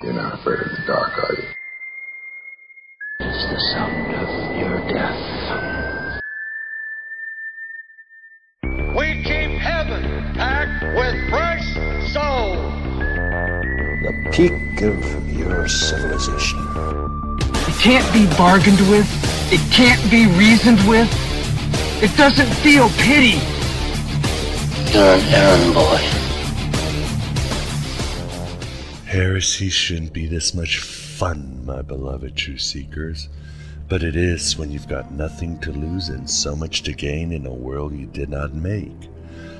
You're not afraid of the dark, are you? It's the sound of your death. We keep heaven packed with fresh souls. The peak of your civilization. It can't be bargained with. It can't be reasoned with. It doesn't feel pity. You're an errand boy. Heresy shouldn't be this much fun, my beloved truth seekers, but it is when you've got nothing to lose and so much to gain in a world you did not make.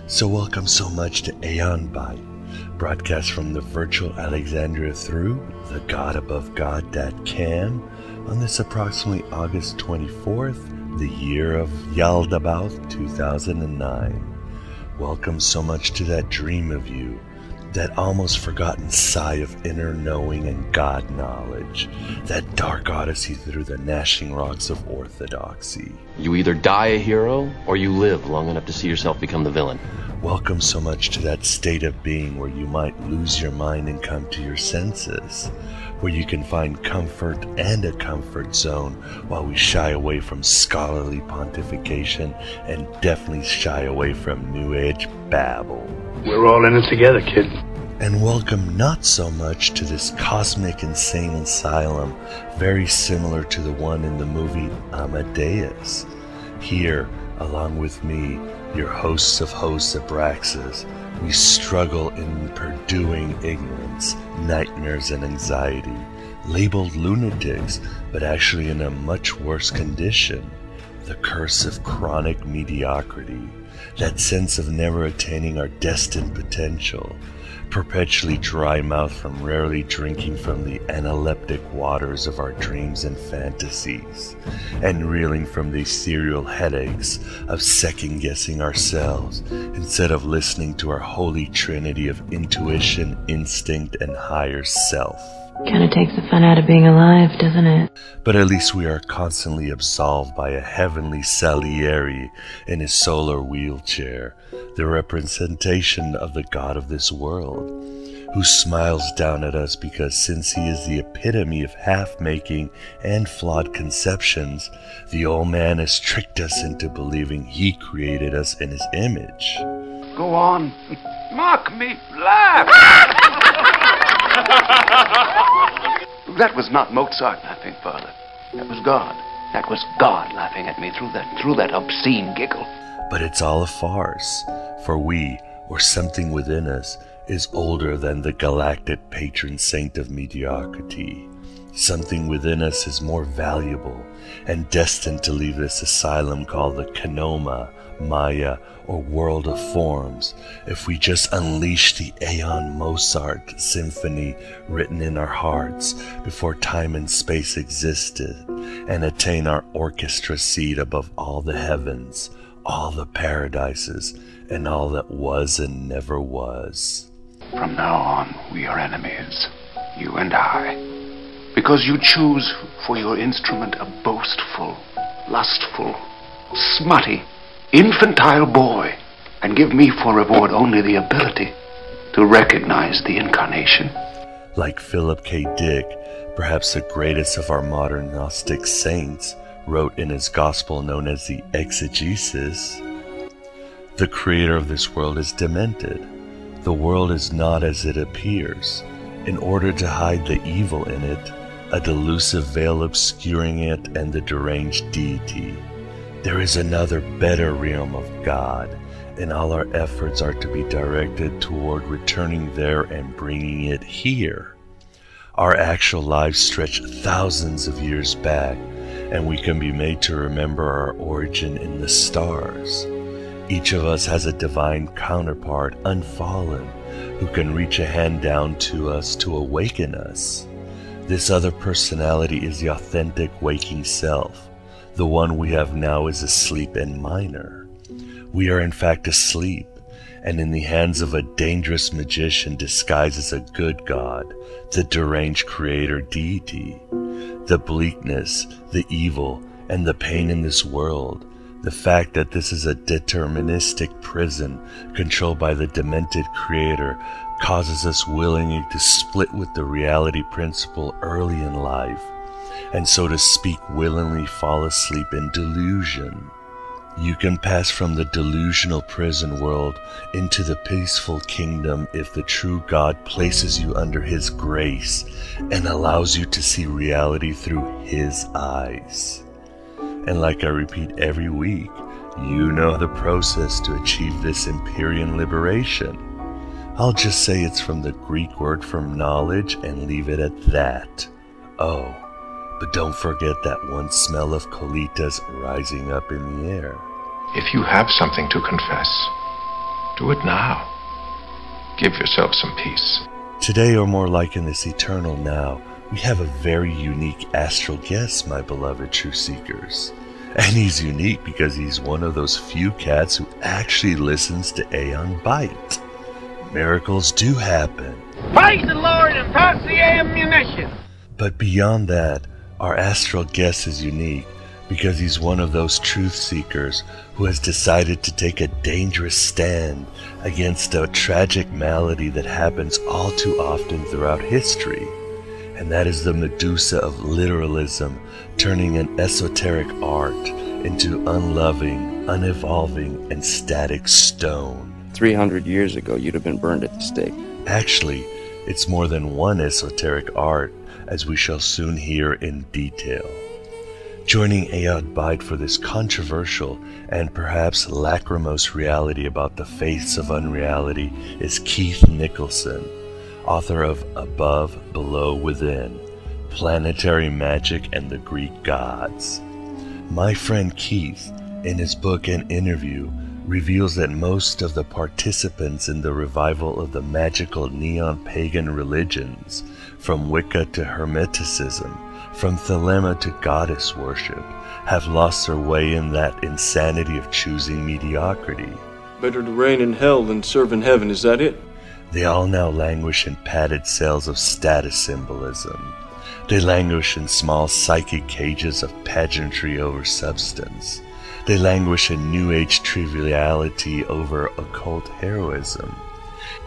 So welcome so much to Aeon Byte, broadcast from the virtual Alexandria through the God above God.cam on this approximately August 24th, the year of Yaldabaoth 2009. Welcome so much to that dream of you, that almost forgotten sigh of inner knowing and God knowledge, that dark odyssey through the gnashing rocks of orthodoxy. You either die a hero, or you live long enough to see yourself become the villain. Welcome so much to that state of being where you might lose your mind and come to your senses, where you can find comfort and a comfort zone while we shy away from scholarly pontification and definitely shy away from New Age babble. We're all in it together, kid. And welcome not so much to this cosmic insane asylum, very similar to the one in the movie Amadeus. Here, along with me, your hosts of hosts Abraxas, we struggle in purduing ignorance, nightmares, and anxiety, labeled lunatics, but actually in a much worse condition. The curse of chronic mediocrity, that sense of never attaining our destined potential, perpetually dry mouth from rarely drinking from the analeptic waters of our dreams and fantasies, and reeling from the serial headaches of second-guessing ourselves instead of listening to our holy trinity of intuition, instinct, and higher self. Kinda takes the fun out of being alive, doesn't it? But at least we are constantly absolved by a heavenly Salieri in his solar wheelchair, the representation of the God of this world, who smiles down at us because since he is the epitome of half-making and flawed conceptions, the old man has tricked us into believing he created us in his image. Go on. Mock me. Laugh. That was not Mozart laughing, Father. That was God. That was God laughing at me through that obscene giggle. But it's all a farce, for we, or something within us, is older than the galactic patron saint of mediocrity. Something within us is more valuable and destined to leave this asylum called the Kanoma, Maya, or world of forms if we just unleash the Aeon Mozart symphony written in our hearts before time and space existed, and attain our orchestra seat above all the heavens, all the paradises, and all that was and never was. From now on, we are enemies, you and I, because you choose for your instrument a boastful, lustful, smutty, infantile boy, and give me for reward only the ability to recognize the incarnation. Like Philip K. Dick, perhaps the greatest of our modern Gnostic saints, wrote in his gospel known as the Exegesis, the creator of this world is demented. The world is not as it appears. In order to hide the evil in it, a delusive veil obscuring it and the deranged deity. There is another better realm of God, and all our efforts are to be directed toward returning there and bringing it here. Our actual lives stretch thousands of years back, and we can be made to remember our origin in the stars. Each of us has a divine counterpart, unfallen, who can reach a hand down to us to awaken us. This other personality is the authentic waking self. The one we have now is asleep and minor. We are in fact asleep, and in the hands of a dangerous magician disguised as a good god, the deranged creator deity. The bleakness, the evil, and the pain in this world, the fact that this is a deterministic prison controlled by the demented creator, causes us willingly to split with the reality principle early in life, and so to speak willingly fall asleep in delusion. You can pass from the delusional prison world into the peaceful kingdom if the true God places you under His grace and allows you to see reality through His eyes. And like I repeat every week, you know the process to achieve this Empyrean liberation. I'll just say it's from the Greek word for knowledge and leave it at that. Oh, but don't forget that one smell of colitas rising up in the air. If you have something to confess, do it now. Give yourself some peace. Today, or more like in this eternal now, we have a very unique astral guest, my beloved true seekers. And he's unique because he's one of those few cats who actually listens to Aeon Byte. Miracles do happen. Praise the Lord and pass the ammunition! But beyond that, our astral guest is unique because he's one of those truth seekers who has decided to take a dangerous stand against a tragic malady that happens all too often throughout history. And that is the Medusa of literalism, turning an esoteric art into unloving, unevolving, and static stone. 300 years ago, you'd have been burned at the stake. Actually, it's more than one esoteric art, as we shall soon hear in detail. Joining Aeon Byte for this controversial and perhaps lachrymose reality about the faiths of unreality is Keith Nicholson, author of Above, Below, Within, Planetary Magic and the Greek Gods. My friend Keith, in his book and interview, reveals that most of the participants in the revival of the magical Neo-Pagan religions, from Wicca to Hermeticism, from Thelema to goddess worship, have lost their way in that insanity of choosing mediocrity. Better to reign in hell than serve in heaven, is that it? They all now languish in padded cells of status symbolism. They languish in small psychic cages of pageantry over substance. They languish in New Age triviality over occult heroism.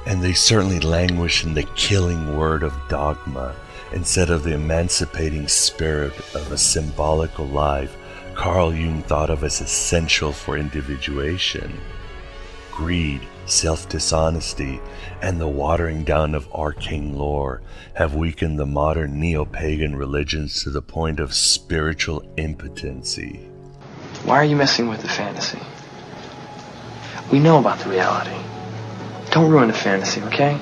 And they certainly languish in the killing word of dogma instead of the emancipating spirit of a symbolical life Carl Jung thought of as essential for individuation. Greed, self-dishonesty, and the watering down of arcane lore have weakened the modern neo-pagan religions to the point of spiritual impotency. Why are you messing with the fantasy? We know about the reality. Don't ruin the fantasy, okay?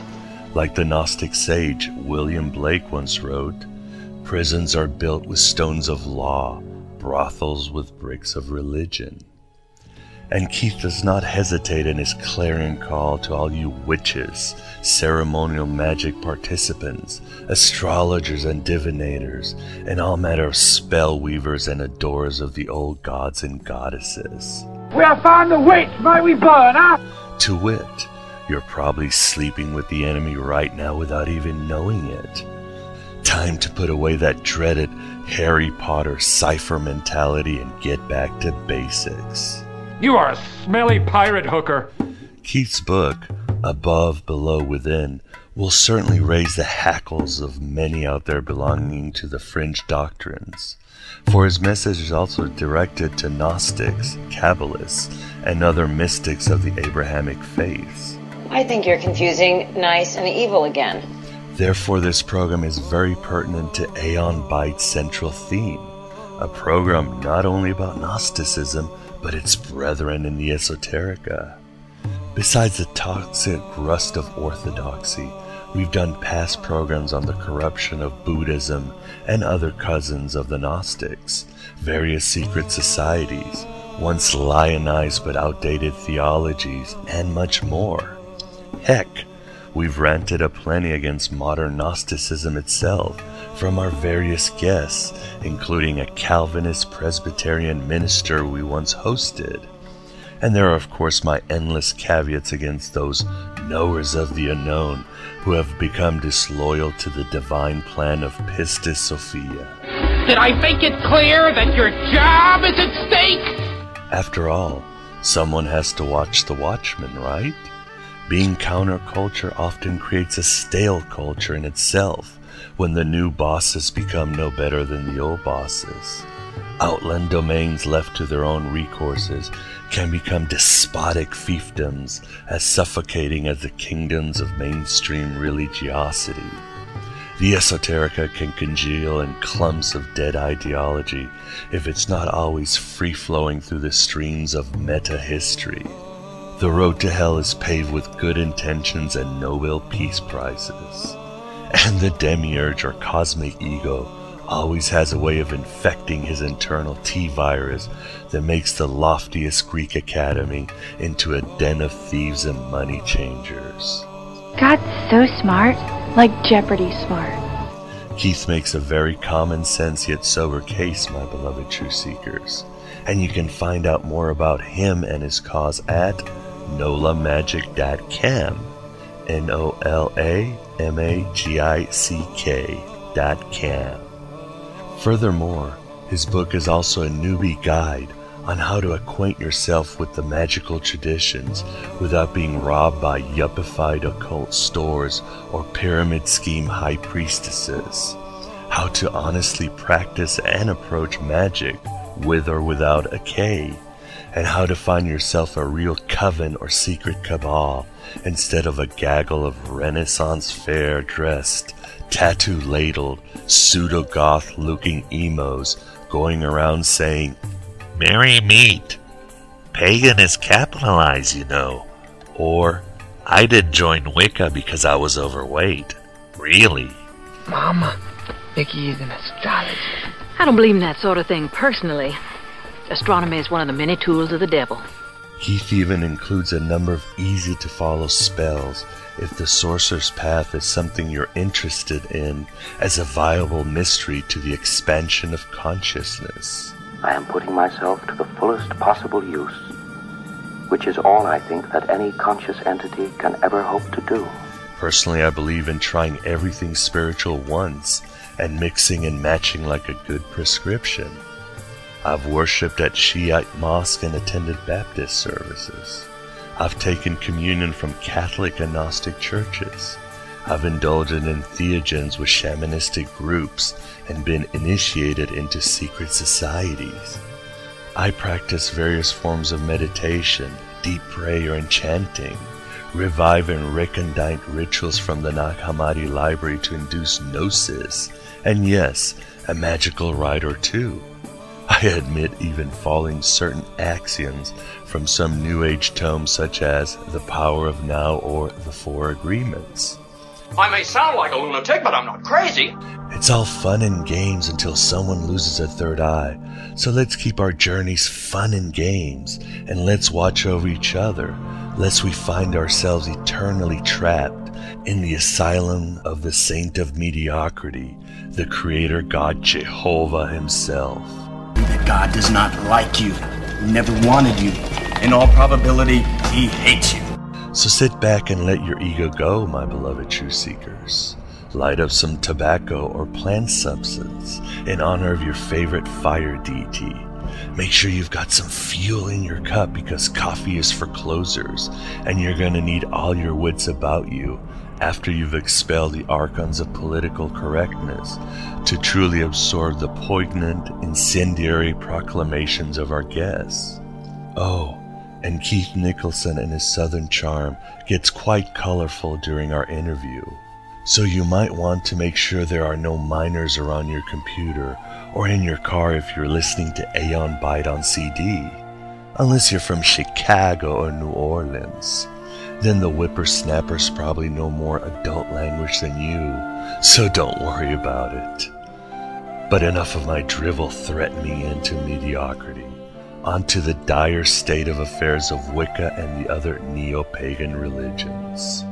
Like the Gnostic sage William Blake once wrote, prisons are built with stones of law, brothels with bricks of religion. And Keith does not hesitate in his clarion call to all you witches, ceremonial magic participants, astrologers and divinators, and all manner of spell weavers and adorers of the old gods and goddesses. We have found the witch, may we burn her? To wit, you're probably sleeping with the enemy right now without even knowing it. Time to put away that dreaded Harry Potter cipher mentality and get back to basics. You are a smelly pirate hooker. Keith's book, Above, Below, Within, will certainly raise the hackles of many out there belonging to the fringe doctrines, for his message is also directed to Gnostics, Kabbalists, and other mystics of the Abrahamic faiths. I think you're confusing nice and evil again. Therefore, this program is very pertinent to Aeon Byte's central theme, a program not only about Gnosticism, but its brethren in the esoterica. Besides the toxic rust of orthodoxy, we've done past programs on the corruption of Buddhism and other cousins of the Gnostics, various secret societies, once lionized but outdated theologies, and much more. Heck, we've ranted aplenty against modern Gnosticism itself from our various guests, including a Calvinist Presbyterian minister we once hosted. And there are of course my endless caveats against those knowers of the unknown who have become disloyal to the divine plan of Pistis Sophia. Did I make it clear that your job is at stake? After all, someone has to watch the watchman, right? Being counterculture often creates a stale culture in itself when the new bosses become no better than the old bosses. Outland domains left to their own recourses can become despotic fiefdoms as suffocating as the kingdoms of mainstream religiosity. The esoterica can congeal in clumps of dead ideology if it's not always free-flowing through the streams of meta-history. The road to hell is paved with good intentions and Nobel Peace Prizes. And the Demiurge or cosmic ego always has a way of infecting his internal T-virus that makes the loftiest Greek academy into a den of thieves and money changers. God's so smart, like Jeopardy smart. Keith makes a very common sense yet sober case, my beloved true seekers, and you can find out more about him and his cause at nolamagick.com, nolamagick.com. Furthermore, his book is also a newbie guide on how to acquaint yourself with the magical traditions without being robbed by yuppified occult stores or pyramid scheme high priestesses, how to honestly practice and approach magic with or without a K, and how to find yourself a real coven or secret cabal instead of a gaggle of Renaissance fair dressed, tattoo-ladled, pseudo-goth-looking emos going around saying, "Merry meet. Pagan is capitalized, you know." Or, "I didn't join Wicca because I was overweight." Really? Mama, Mickey is an astrologer. I don't believe in that sort of thing personally. Astronomy is one of the many tools of the devil. Keith even includes a number of easy-to-follow spells if the sorcerer's path is something you're interested in as a viable mystery to the expansion of consciousness. I am putting myself to the fullest possible use, which is all I think that any conscious entity can ever hope to do. Personally, I believe in trying everything spiritual once and mixing and matching like a good prescription. I've worshipped at Shiite mosque and attended Baptist services. I've taken communion from Catholic and Gnostic churches. I've indulged in theogens with shamanistic groups and been initiated into secret societies. I practice various forms of meditation, deep prayer and chanting, revive and recondite rituals from the Nag Hammadi library to induce gnosis, and yes, a magical rite or two. I admit even following certain axioms from some New Age tomes such as The Power of Now or The Four Agreements. I may sound like a lunatic, but I'm not crazy. It's all fun and games until someone loses a third eye. So let's keep our journeys fun and games, and let's watch over each other, lest we find ourselves eternally trapped in the asylum of the saint of mediocrity, the creator God Jehovah himself. That God does not like you, never wanted you. In all probability, he hates you. So sit back and let your ego go, my beloved true seekers. Light up some tobacco or plant substance in honor of your favorite fire deity. Make sure you've got some fuel in your cup because coffee is for closers, and you're going to need all your wits about you after you've expelled the archons of political correctness to truly absorb the poignant, incendiary proclamations of our guests. Oh, and Keith Nicholson and his southern charm gets quite colorful during our interview. So you might want to make sure there are no minors around your computer or in your car if you're listening to Aeon Byte on CD. Unless you're from Chicago or New Orleans. Then the whippersnappers probably know more adult language than you, so don't worry about it. But enough of my drivel threatening me into mediocrity. Onto the dire state of affairs of Wicca and the other Neo-Pagan religions.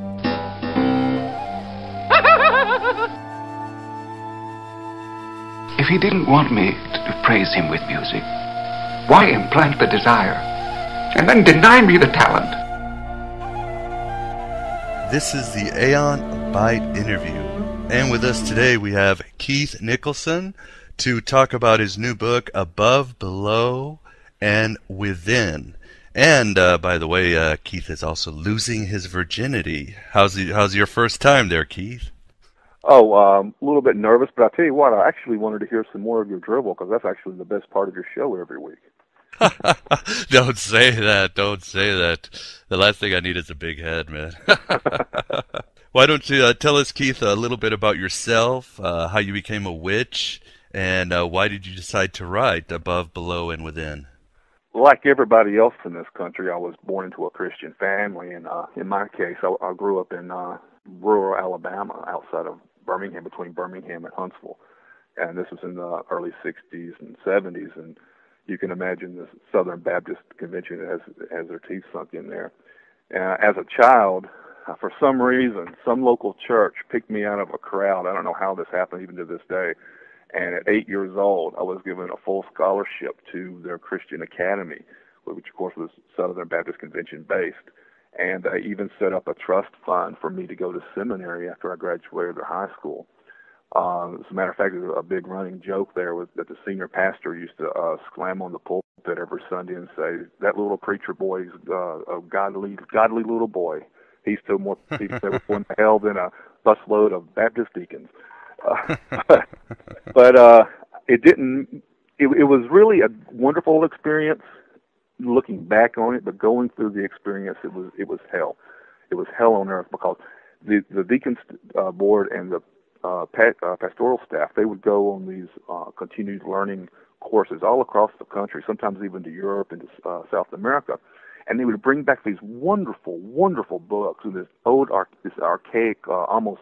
If he didn't want me to praise him with music, why implant the desire and then deny me the talent? This is the Aeon Byte interview, and with us today we have Keith Nicholson to talk about his new book, Above, Below, and Within. And by the way, Keith is also losing his virginity. How's your first time there, Keith? Oh, a little bit nervous, but I'll tell you what, I actually wanted to hear some more of your dribble, because that's actually the best part of your show every week. Don't say that. Don't say that. The last thing I need is a big head, man. Why don't you tell us, Keith, a little bit about yourself, how you became a witch, and why did you decide to write Above, Below, and Within? Like everybody else in this country, I was born into a Christian family, and in my case, I grew up in rural Alabama, outside of Birmingham, between Birmingham and Huntsville, and this was in the early 60s and 70s, and you can imagine the Southern Baptist Convention has their teeth sunk in there. As a child, for some reason, some local church picked me out of a crowd. I don't know how this happened even to this day. And at 8 years old, I was given a full scholarship to their Christian academy, which of course was Southern Baptist Convention based. And they even set up a trust fund for me to go to seminary after I graduated high school. As a matter of fact, there's a big running joke there was that the senior pastor used to slam on the pulpit every Sunday and say, "That little preacher boy is a godly little boy. He's still more people ever going to hell than a busload of Baptist deacons." But it didn't. It was really a wonderful experience looking back on it, but going through the experience, it was hell. It was hell on earth, because the deacons board and the pastoral staff, they would go on these continued learning courses all across the country, sometimes even to Europe and to South America, and they would bring back these wonderful, wonderful books in this this archaic, almost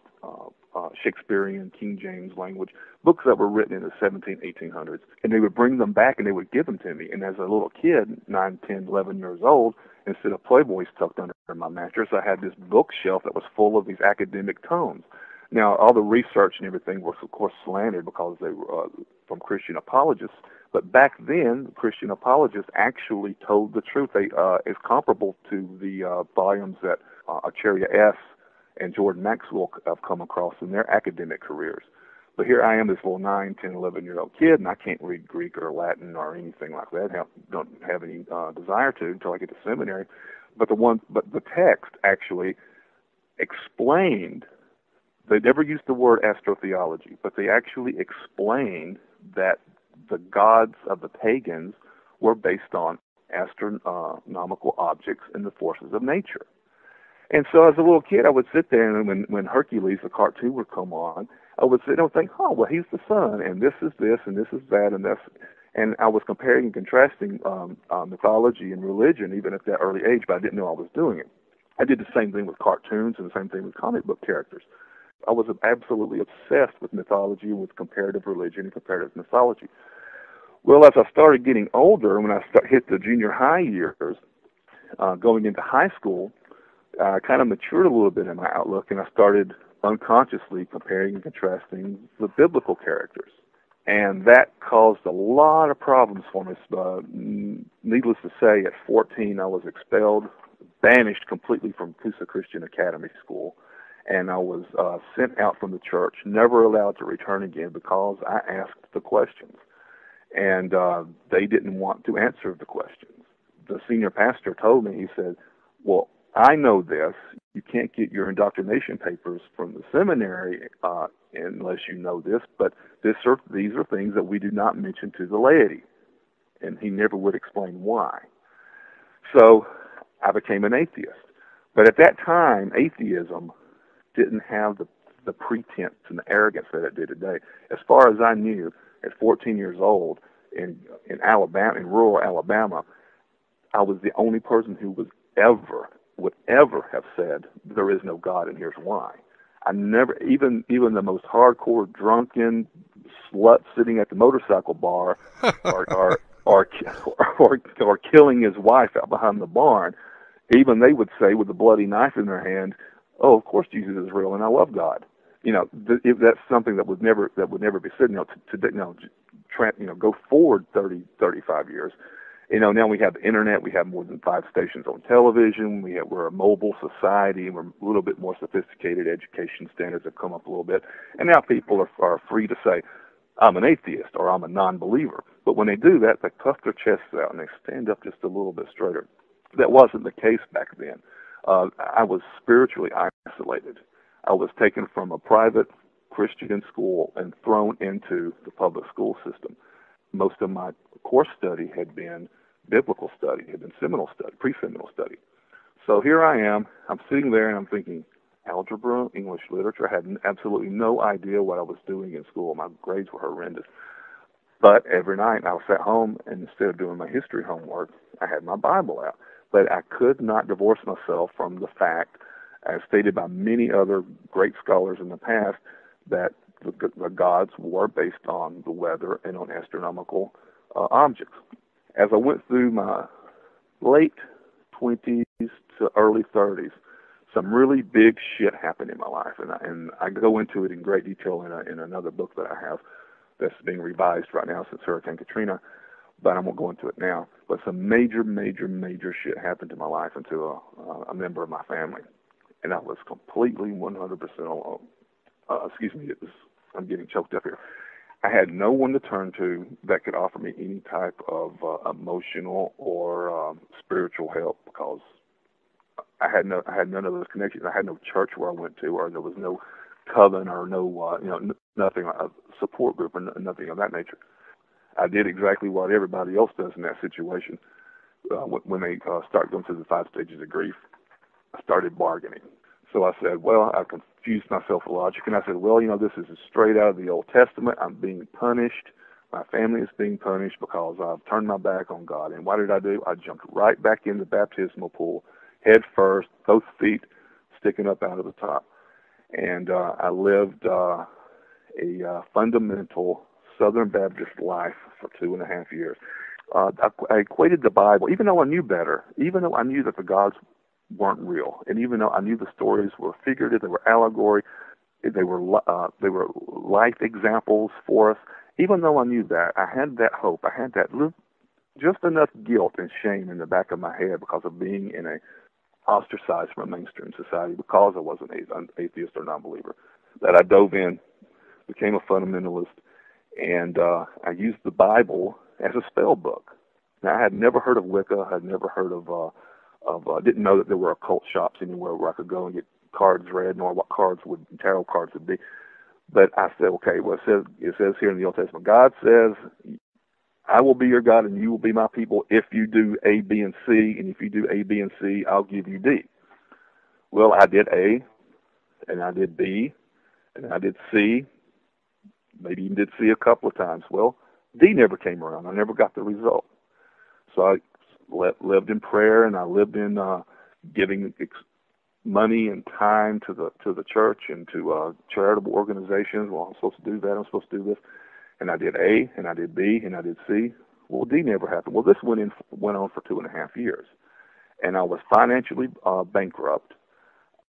Shakespearean, King James language, books that were written in the 1800s, and they would bring them back and they would give them to me. And as a little kid, 9, 10, 11 years old, instead of Playboys tucked under my mattress, I had this bookshelf that was full of these academic tomes. Now, all the research and everything was, of course, slandered because they were from Christian apologists. But back then, Christian apologists actually told the truth. They is comparable to the volumes that Acharya S. and Jordan Maxwell have come across in their academic careers. But here I am, this little 9, 10, 11-year-old kid, and I can't read Greek or Latin or anything like that. Don't have any desire to until I get to seminary. But the text actually explained. They never used the word astrotheology, but they actually explained that the gods of the pagans were based on astronomical objects and the forces of nature. And so as a little kid, I would sit there, and when Hercules, the cartoon, would come on, I would sit there and think, oh, well, he's the sun, and this is this, and this is that, and that's... And I was comparing and contrasting mythology and religion even at that early age, but I didn't know I was doing it. I did the same thing with cartoons and the same thing with comic book characters. I was absolutely obsessed with mythology, with comparative religion and comparative mythology. Well, as I started getting older, when I hit the junior high years, going into high school, I kind of matured a little bit in my outlook, and I started unconsciously comparing and contrasting the biblical characters. And that caused a lot of problems for me. Needless to say, at 14, I was expelled, banished completely from Coosa Christian Academy School, and I was sent out from the church, never allowed to return again because I asked the questions. And they didn't want to answer the questions. The senior pastor told me, he said, well, I know this. You can't get your indoctrination papers from the seminary unless you know this, but these are things that we do not mention to the laity. And he never would explain why. So I became an atheist. But at that time, atheism didn't have the pretense and the arrogance that it did today. As far as I knew, at 14 years old, in Alabama, in rural Alabama, I was the only person who would ever have said there is no God and here's why. I never, even the most hardcore drunken slut sitting at the motorcycle bar, or killing his wife out behind the barn, even they would say with a bloody knife in their hand, "Oh, of course Jesus is real and I love God." You know, that's something that would never be said. Go forward 30, 35 years. You know, now we have the internet. We have more than 5 stations on television. We're a mobile society, and we're a little bit more sophisticated. Education standards have come up a little bit, and now people are free to say, "I'm an atheist" or "I'm a non-believer." But when they do that, they puff their chests out and they stand up just a little bit straighter. That wasn't the case back then. I was spiritually isolated. I was taken from a private Christian school and thrown into the public school system. Most of my course study had been biblical study, had been seminal study, pre-seminal study. So here I am, I'm sitting there and I'm thinking, algebra, English literature. I had absolutely no idea what I was doing in school. My grades were horrendous. But every night I was at home, and instead of doing my history homework, I had my Bible out. But I could not divorce myself from the fact, as stated by many other great scholars in the past, that the gods were based on the weather and on astronomical objects. As I went through my late 20s to early 30s, some really big shit happened in my life, and I go into it in great detail in another book that I have that's being revised right now since Hurricane Katrina, but I won't go into it now. But some major shit happened to my life and to a member of my family, and I was completely 100% alone. Excuse me, I'm getting choked up here. I had no one to turn to that could offer me any type of emotional or spiritual help, because I had none of those connections. I had no church where I went to, or there was no coven, or no nothing, a support group, or nothing of that nature. I did exactly what everybody else does in that situation. When they start going through the 5 stages of grief, I started bargaining. So I said, well, I confused myself with logic, and I said, well, this is straight out of the Old Testament. I'm being punished. My family is being punished because I've turned my back on God. And what did I do? I jumped right back in the baptismal pool, head first, both feet sticking up out of the top. And I lived a fundamental Southern Baptist life for 2.5 years. I equated the Bible, even though I knew better, even though I knew that the gods weren't real, and even though I knew the stories were figurative, they were allegory, they were life examples for us. Even though I knew that, I had that hope. I had that just enough guilt and shame in the back of my head because of being in a ostracized from a mainstream society, because I was an atheist or non-believer, that I dove in, became a fundamentalist, and I used the Bible as a spell book. Now, I had never heard of Wicca. I had never heard of didn't know that there were occult shops anywhere where I could go and get cards read, nor what tarot cards would be. But I said, okay, well, it says here in the Old Testament, God says, I will be your God and you will be my people if you do A, B, and C, and if you do A, B, and C, I'll give you D. Well, I did A, and I did B, and I did C, maybe even did C a couple of times. Well, D never came around. I never got the result. So I lived in prayer, and I lived in giving money and time to the church and to charitable organizations. Well, I'm supposed to do that. I'm supposed to do this. And I did A, and I did B, and I did C. Well, D never happened. Well, this went on for 2.5 years, and I was financially bankrupt.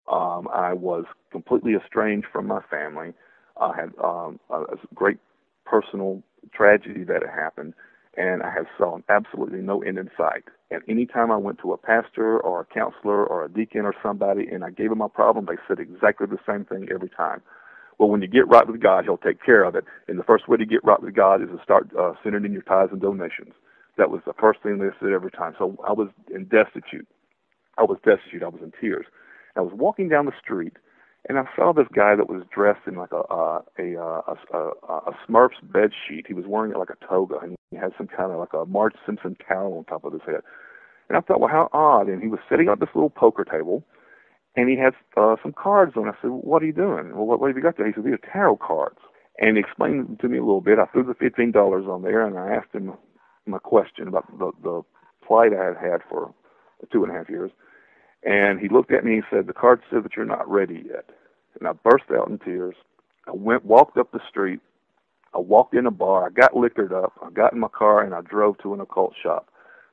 I was completely estranged from my family. I had a great personal tragedy that had happened, and I had saw absolutely no end in sight. And any time I went to a pastor or a counselor or a deacon or somebody and I gave them my problem, they said exactly the same thing every time. Well, when you get right with God, He'll take care of it. And the first way to get right with God is to start sending in your tithes and donations. That was the first thing they said every time. So I was destitute. I was in tears. I was walking down the street, and I saw this guy that was dressed in like a Smurf's bed sheet. He was wearing it like a toga, and he had some kind of like a Marge Simpson towel on top of his head. And I thought, well, how odd. And he was setting up this little poker table, and he had some cards on. I said, well, what are you doing? Well, what have you got there? He said, these are tarot cards. And he explained to me a little bit. I threw the $15 on there, and I asked him my question about the plight I had had for 2.5 years. And he looked at me and he said, the card said that you're not ready yet. And I burst out in tears. I walked up the street. I walked in a bar. I got liquored up. I got in my car, and I drove to an occult shop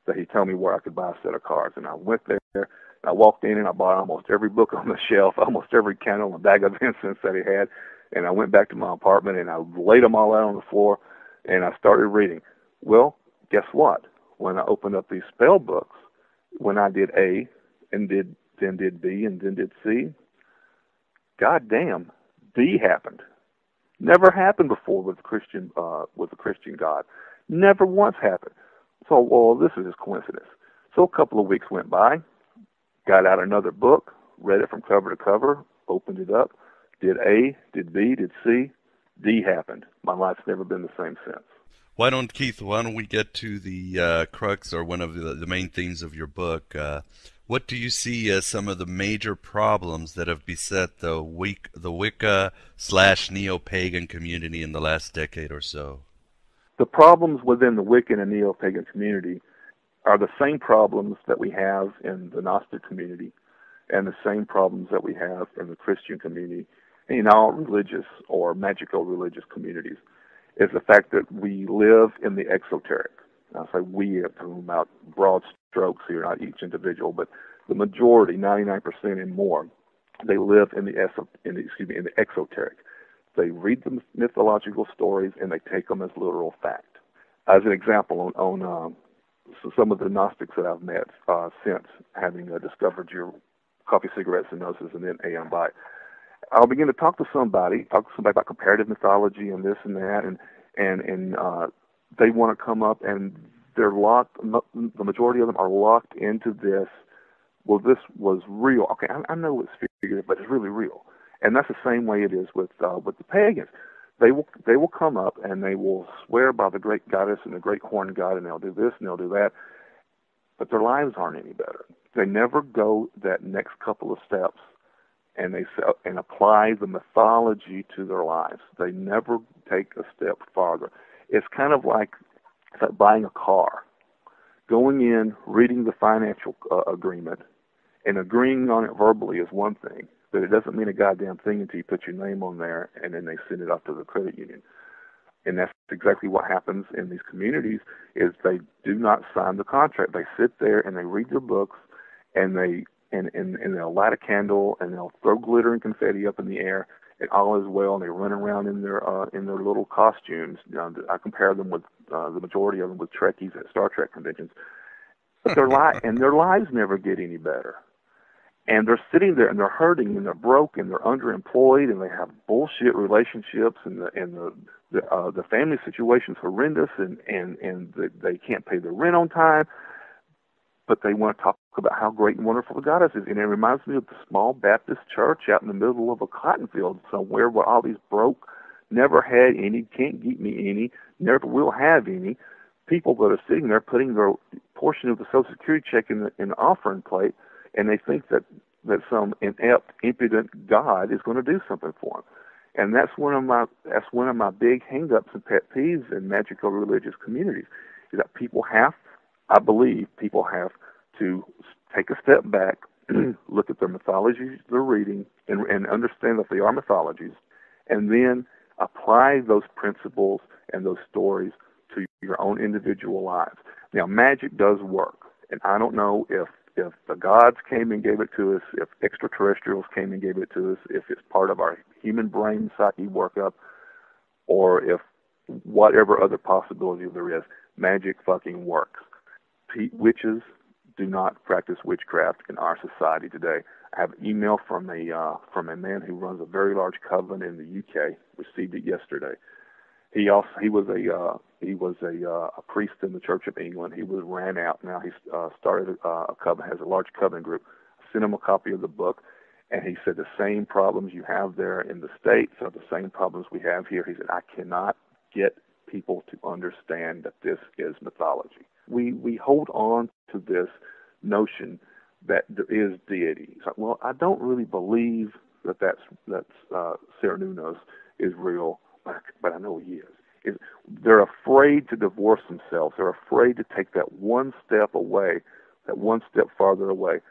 that he told me where I could buy a set of cards. And I went there, and I walked in, and I bought almost every book on the shelf, almost every candle and bag of incense that he had. And I went back to my apartment, and I laid them all out on the floor, and I started reading. Well, guess what? When I opened up these spell books, when I did A, and then did B, and then did C, God damn, D happened. Never happened before with the Christian God. Never once happened. So, well, this is just coincidence. So a couple of weeks went by, got out another book, read it from cover to cover, opened it up, did A, did B, did C, D happened. My life's never been the same since. Why don't we get to the crux, or one of the main themes of your book? What do you see as some of the major problems that have beset the Wicca/Neo-Pagan community in the last decade or so? The problems within the Wiccan and Neo-Pagan community are the same problems that we have in the Gnostic community and the same problems that we have in the Christian community, in all religious or magical religious communities, is the fact that we live in the esoteric. I say we, I'm talking about broad strokes here, not each individual, but the majority, 99% and more, they live in the exoteric. They read the mythological stories and they take them as literal fact. As an example, on some of the Gnostics that I've met since having discovered your Coffee, Cigarettes, and Gnosis, and then Aeon, Byte, I'll begin to talk to somebody about comparative mythology and this and that, and they want to come up and they're locked. The majority of them are locked into this. Well, this was real. Okay, I know it's figurative, but it's really real, and that's the same way it is with the pagans. They will come up and they will swear by the great goddess and the great horn god, and they'll do this and they'll do that, but their lives aren't any better. They never go that next couple of steps and apply the mythology to their lives. They never take a step farther. It's kind of like buying a car. Going in, reading the financial agreement, and agreeing on it verbally is one thing, but it doesn't mean a goddamn thing until you put your name on there and then they send it off to the credit union. And that's exactly what happens in these communities, is they do not sign the contract. They sit there and they read their books, and they'll light a candle and they'll throw glitter and confetti up in the air, and all is well, and they run around in their little costumes. I compare them with the majority of them with Trekkies at Star Trek conventions. But their lives never get any better. And they're sitting there and they're hurting and they're broke and they're underemployed and they have bullshit relationships, and the family situation's horrendous, and they can't pay their rent on time. But they want to talk about how great and wonderful the goddess is. And it reminds me of the small Baptist church out in the middle of a cotton field somewhere, where all these broke, never had any, can't get me any, never will have any people that are sitting there putting their portion of the Social Security check in the offering plate, and they think that some inept, impudent God is going to do something for them. And that's one of my big hang-ups and pet peeves in magical religious communities, is that I believe people have to take a step back, look at their mythologies they're reading, and understand that they are mythologies, and then apply those principles and those stories to your own individual lives. Now, magic does work, and I don't know if the gods came and gave it to us, if extraterrestrials came and gave it to us, if it's part of our human brain psyche workup, or if whatever other possibility there is, magic fucking works. Witches do not practice witchcraft in our society today. I have an email from a man who runs a very large coven in the UK. Received it yesterday. He was a priest in the Church of England. He was ran out. Now he started a coven, has a large coven group. I sent him a copy of the book, and he said the same problems you have there in the States are the same problems we have here. He said, I cannot get people to understand that this is mythology. We hold on to this notion that there is deity. It's like, well, I don't really believe that's Cernunnos is real, but I know he is. They're afraid to divorce themselves. They're afraid to take that one step away, that one step farther away.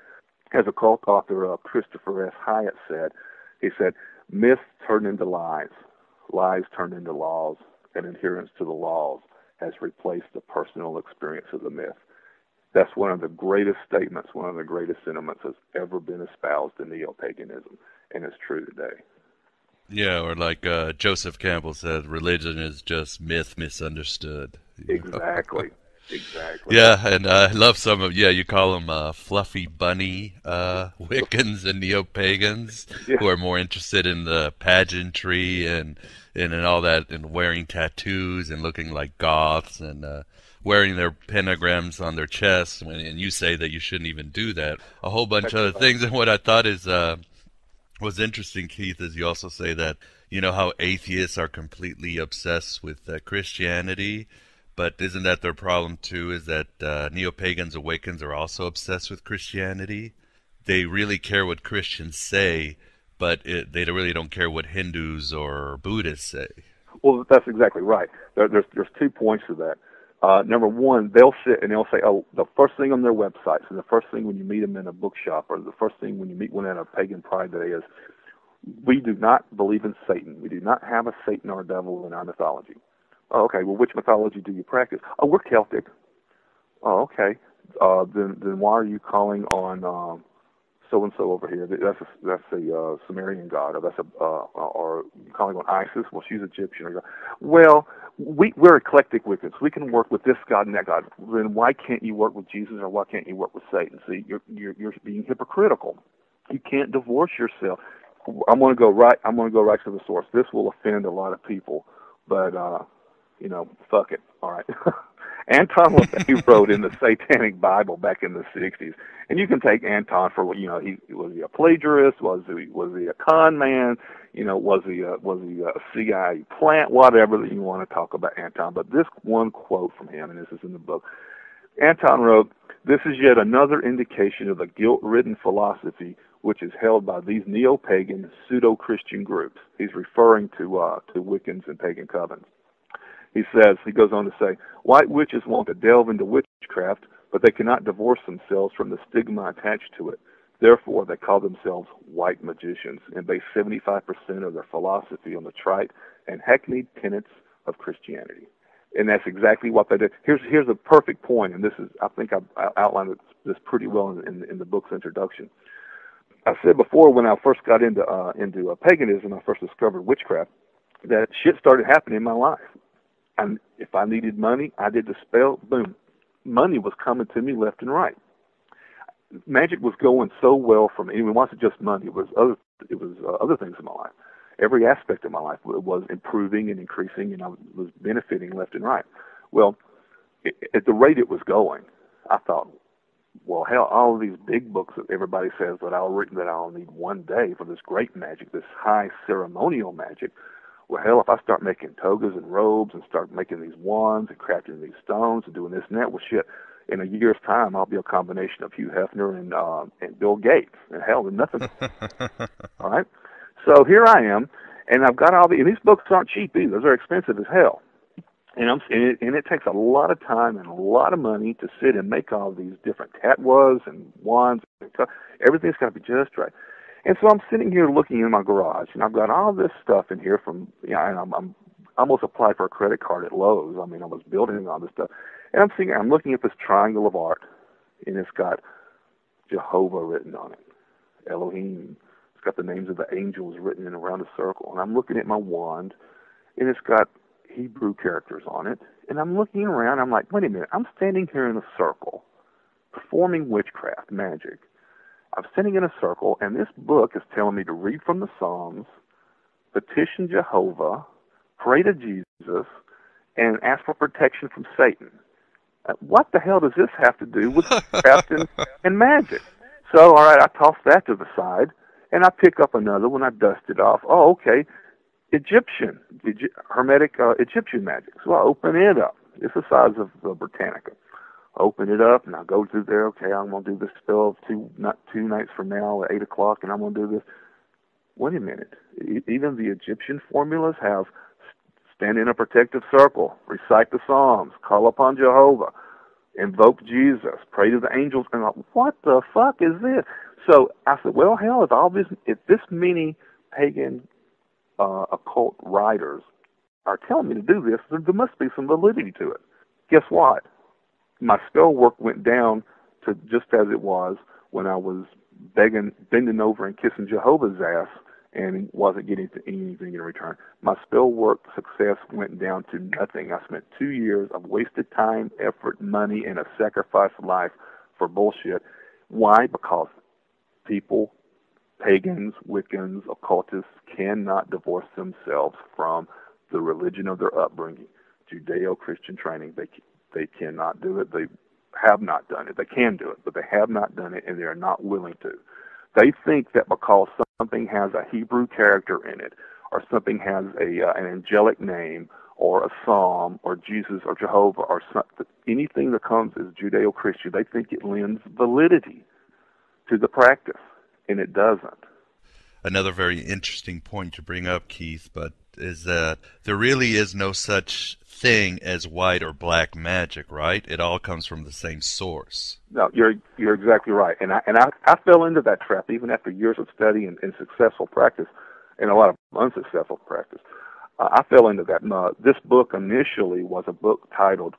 As occult author Christopher S. Hyatt said, he said, myths turn into lies, lies turn into laws, and adherence to the laws has replaced the personal experience of the myth. That's one of the greatest statements, one of the greatest sentiments that's ever been espoused in Neo-Paganism, and it's true today. Yeah, or like Joseph Campbell said, religion is just myth misunderstood. Exactly. Exactly. Yeah, and I love some of, you call them fluffy bunny Wiccans and Neo-Pagans, who are more interested in the pageantry and all that, and wearing tattoos and looking like goths. And wearing their pentagrams on their chests, and you say that you shouldn't even do that. A whole bunch of other things. And what I thought is was interesting, Keith, is you also say that, you know, how atheists are completely obsessed with Christianity, but isn't that their problem too, is that Neo-Pagans, Awakens are also obsessed with Christianity? They really care what Christians say, but they really don't care what Hindus or Buddhists say. Well, that's exactly right. There's 2 points to that. Number one, they'll sit and they'll say, oh, the first thing on their websites, and the first thing when you meet them in a bookshop, or the first thing when you meet one at a pagan pride day is, we do not believe in Satan. We do not have a Satan or a devil in our mythology. Oh, okay. Well, which mythology do you practice? Oh, we're Celtic. Oh, okay. Then why are you calling on so and so over here? That's a Sumerian god, or that's or calling on Isis. Well, she's Egyptian. Well, we're eclectic Wiccans. We can work with this god and that god. Then why can't you work with Jesus, or why can't you work with Satan? See, you're being hypocritical. You can't divorce yourself. I'm going to go right to the source. This will offend a lot of people, but you know, fuck it. All right. Anton LaVey wrote in the Satanic Bible back in the 60s, and you can take Anton for what, you know, was he a plagiarist? Was he a con man? You know, was he a CIA plant? Whatever that you want to talk about Anton. But this one quote from him, and this is in the book. Anton wrote, "This is yet another indication of the guilt-ridden philosophy which is held by these neo-pagan, pseudo-Christian groups." He's referring to Wiccans and pagan covens. He goes on to say, white witches want to delve into witchcraft, but they cannot divorce themselves from the stigma attached to it. Therefore, they call themselves white magicians and base 75% of their philosophy on the trite and hackneyed tenets of Christianity. And that's exactly what they did. Here's a perfect point, and I think I outlined this pretty well in the book's introduction. I said before, when I first got into paganism, I first discovered witchcraft, that shit started happening in my life. And if I needed money, I did the spell, boom. Money was coming to me left and right. Magic was going so well for me. It wasn't just money. It was other things in my life. Every aspect of my life was improving and increasing, and I was benefiting left and right. Well, at the rate it was going, I thought, well, hell, all of these big books that everybody says that I'll need one day for this great magic, this high ceremonial magic. Well, hell, if I start making togas and robes and start making these wands and crafting these stones and doing this and that, well, shit, in a year's time, I'll be a combination of Hugh Hefner and Bill Gates. And hell, nothing. All right? So here I am, and I've got and these books aren't cheap either. They're expensive as hell. And it takes a lot of time and a lot of money to sit and make all these different tatwas and wands. Everything's got to be just right. And so I'm sitting here looking in my garage, and I've got all this stuff in here from, and I'm almost applied for a credit card at Lowe's. I mean, I was building all this stuff. And I'm looking at this triangle of art, and it's got Jehovah written on it, Elohim. It's got the names of the angels written in around a circle. And I'm looking at my wand, and it's got Hebrew characters on it. And I'm looking around, I'm like, wait a minute, I'm standing here in a circle, performing witchcraft, magic. I'm sitting in a circle, and this book is telling me to read from the Psalms, petition Jehovah, pray to Jesus, and ask for protection from Satan. What the hell does this have to do with craft and magic? So, all right, I toss that to the side, and I pick up another one. I dust it off. Oh, okay, Hermetic Egyptian magic. So I open it up. It's the size of the Britannica. Open it up, and I go through there. Okay, I'm going to do this spell two nights from now at 8 o'clock, and I'm going to do this. Wait a minute. Even the Egyptian formulas have stand in a protective circle, recite the Psalms, call upon Jehovah, invoke Jesus, pray to the angels. And I'm like, what the fuck is this? So I said, well, hell, if this many pagan occult writers are telling me to do this, there must be some validity to it. Guess what? My spell work went down to just as it was when I was bending over and kissing Jehovah's ass and wasn't getting anything in return. My spell work success went down to nothing. I spent 2 years of wasted time, effort, money, and a sacrificed life for bullshit. Why? Because people, pagans, Wiccans, occultists, cannot divorce themselves from the religion of their upbringing, Judeo-Christian training. They cannot do it. They have not done it. They can do it, but they have not done it, and they are not willing to. They think that because something has a Hebrew character in it, or something has an angelic name, or a psalm, or Jesus, or Jehovah, or anything that comes as Judeo-Christian, they think it lends validity to the practice, and it doesn't. Another very interesting point to bring up, Keith, but is that there really is no such thing as white or black magic, right? It all comes from the same source. No, you're exactly right, and I fell into that trap even after years of study and successful practice, and a lot of unsuccessful practice. I fell into that. This book initially was a book titled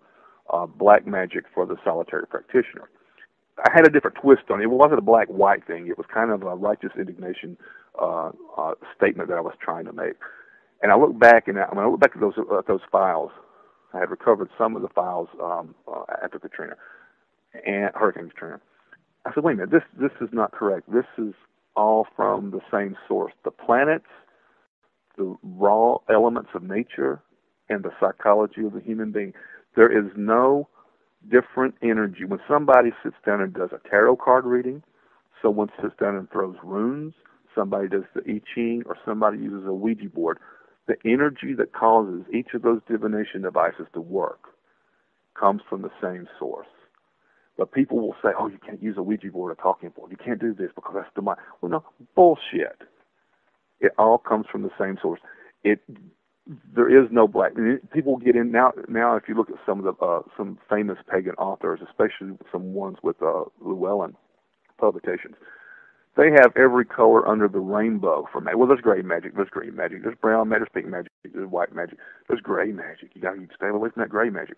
Black Magic for the Solitary Practitioner. I had a different twist on it. It wasn't a black-white thing. It was kind of a righteous indignation statement that I was trying to make. And I look back, and when I look back at those files, I had recovered some of the files after Katrina and Hurricane Katrina. I said, wait a minute, this is not correct. This is all from the same source. The planets, the raw elements of nature, and the psychology of the human being. There is no different energy. When somebody sits down and does a tarot card reading, someone sits down and throws runes, somebody does the I Ching, or somebody uses a Ouija board, the energy that causes each of those divination devices to work comes from the same source. But people will say, oh, you can't use a Ouija board or talking board. You can't do this because that's demonic. Well, no, bullshit. It all comes from the same source. There is no black. People get in now. If you look at some famous pagan authors, especially some ones with Llewellyn publications, they have every color under the rainbow for magic. Well, there's gray magic, there's green magic, there's brown magic, there's pink magic, there's white magic, there's gray magic. You stay away from that gray magic.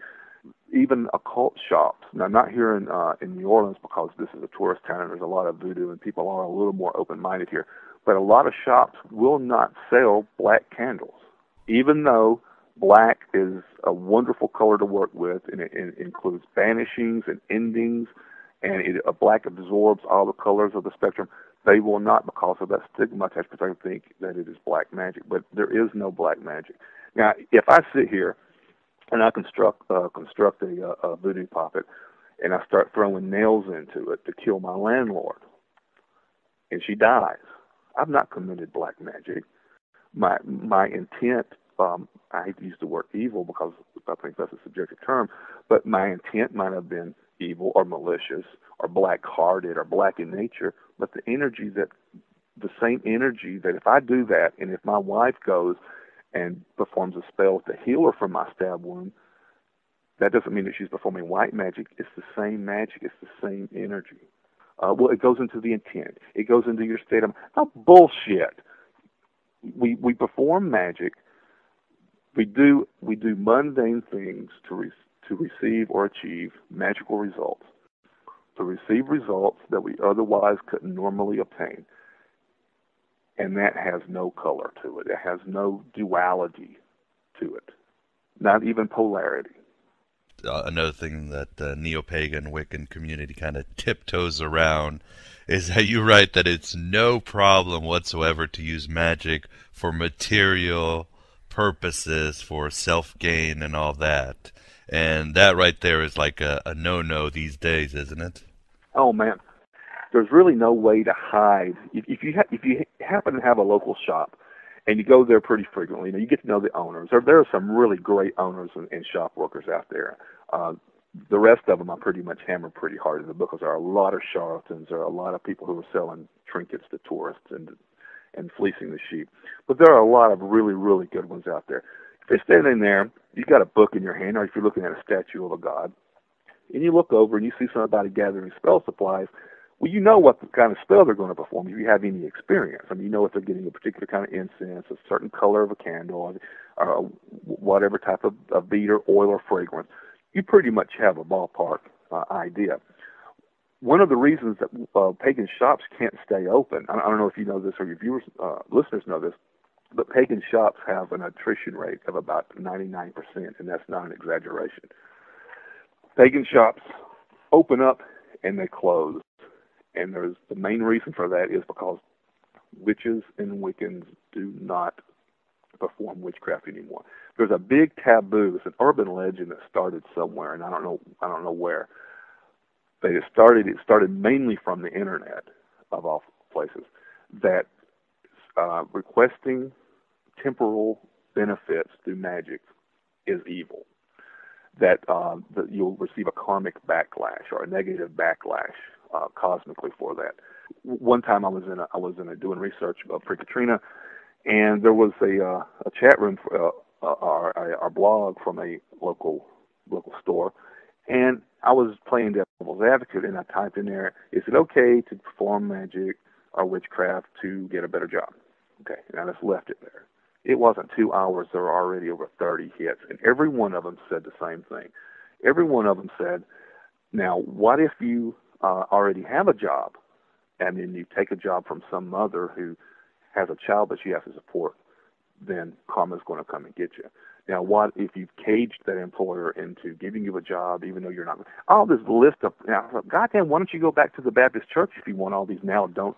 Even occult shops. Now, not here in New Orleans because this is a tourist town and there's a lot of voodoo and people are a little more open-minded here. But a lot of shops will not sell black candles, even though black is a wonderful color to work with, and it includes banishings and endings, and black absorbs all the colors of the spectrum. They will not, because of that stigma attached, because I think that it is black magic. But there is no black magic. Now, if I sit here and I construct a voodoo puppet, and I start throwing nails into it to kill my landlord, and she dies, I've not committed black magic. My intent, I hate to use the word evil because I think that's a subjective term, but my intent might have been evil or malicious or black-hearted or black in nature, but the same energy that if I do that, and if my wife goes and performs a spell with the healer from my stab wound, that doesn't mean that she's performing white magic. It's the same magic. It's the same energy. Well, it goes into the intent. It goes into your state of... Oh, bullshit. We perform magic. We do mundane things to receive or achieve magical results, to receive results that we otherwise couldn't normally obtain. And that has no color to it. It has no duality to it, not even polarity. Another thing that the Neo-Pagan Wiccan community kind of tiptoes around is that you write that it's no problem whatsoever to use magic for material purposes, for self-gain and all that. And that right there is like a no-no these days, isn't it? Oh, man. There's really no way to hide. If you happen to have a local shop and you go there pretty frequently, you get to know the owners. There are some really great owners and shop workers out there. The rest of them I pretty much hammer pretty hard in the book because there are a lot of charlatans. There are a lot of people who are selling trinkets to tourists and fleecing the sheep. But there are a lot of really, really good ones out there. If you're standing there, you've got a book in your hand, or if you're looking at a statue of a god, and you look over and you see somebody gathering spell supplies, well, you know what the kind of spell they're going to perform if you have any experience. I mean, you know if they're getting a particular kind of incense, a certain color of a candle, or whatever type of bead or oil or fragrance. You pretty much have a ballpark idea. One of the reasons that pagan shops can't stay open, I don't know if you know this or your viewers, listeners know this, but pagan shops have an attrition rate of about 99%, and that's not an exaggeration. Pagan shops open up and they close. And the main reason for that is because witches and Wiccans do not perform witchcraft anymore. There's a big taboo. It's an urban legend that started somewhere, and I don't know where. But it started mainly from the internet, of all places, that requesting temporal benefits through magic is evil. That you'll receive a karmic backlash or a negative backlash cosmically for that. One time I was doing research about pre-Katrina, and there was a chat room for our blog from a local store, and I was playing devil's advocate, and I typed in there, is it okay to perform magic or witchcraft to get a better job? Okay, and I just left it there. It wasn't 2 hours, there were already over 30 hits, and every one of them said the same thing. Every one of them said, now, what if you already have a job, and then you take a job from some mother who has a child that she has to support, then karma's going to come and get you. Now, what if you've caged that employer into giving you a job even though you're not? All this list of, now, goddamn, why don't you go back to the Baptist church if you want all these now don't,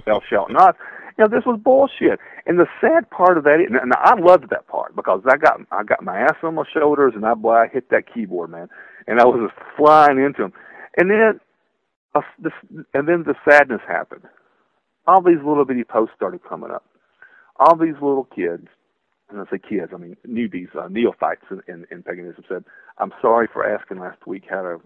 thou shalt not? You know, this was bullshit. And the sad part of that, and I loved that part because I got my ass on my shoulders, and I hit that keyboard, man, and I was just flying into them. And then the sadness happened. All these little bitty posts started coming up. All these little kids, and I say kids, I mean newbies, neophytes in paganism said, I'm sorry for asking last week how to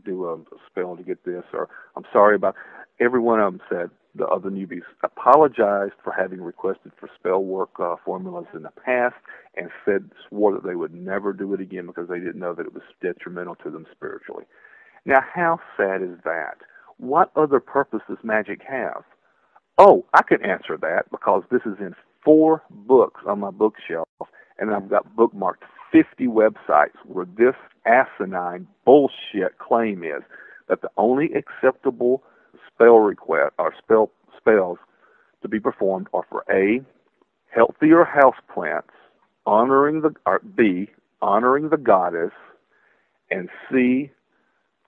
do a spell to get this, or I'm sorry about, every one of them said, the other newbies apologized for having requested for spell work formulas in the past and swore that they would never do it again because they didn't know that it was detrimental to them spiritually. Now, how sad is that? What other purpose does magic have? Oh, I can answer that because this is in 4 books on my bookshelf, and I've got bookmarked 50 websites where this asinine bullshit claim is that the only acceptable spell request or spells to be performed are for A, healthier houseplants, B, honoring the goddess, and C,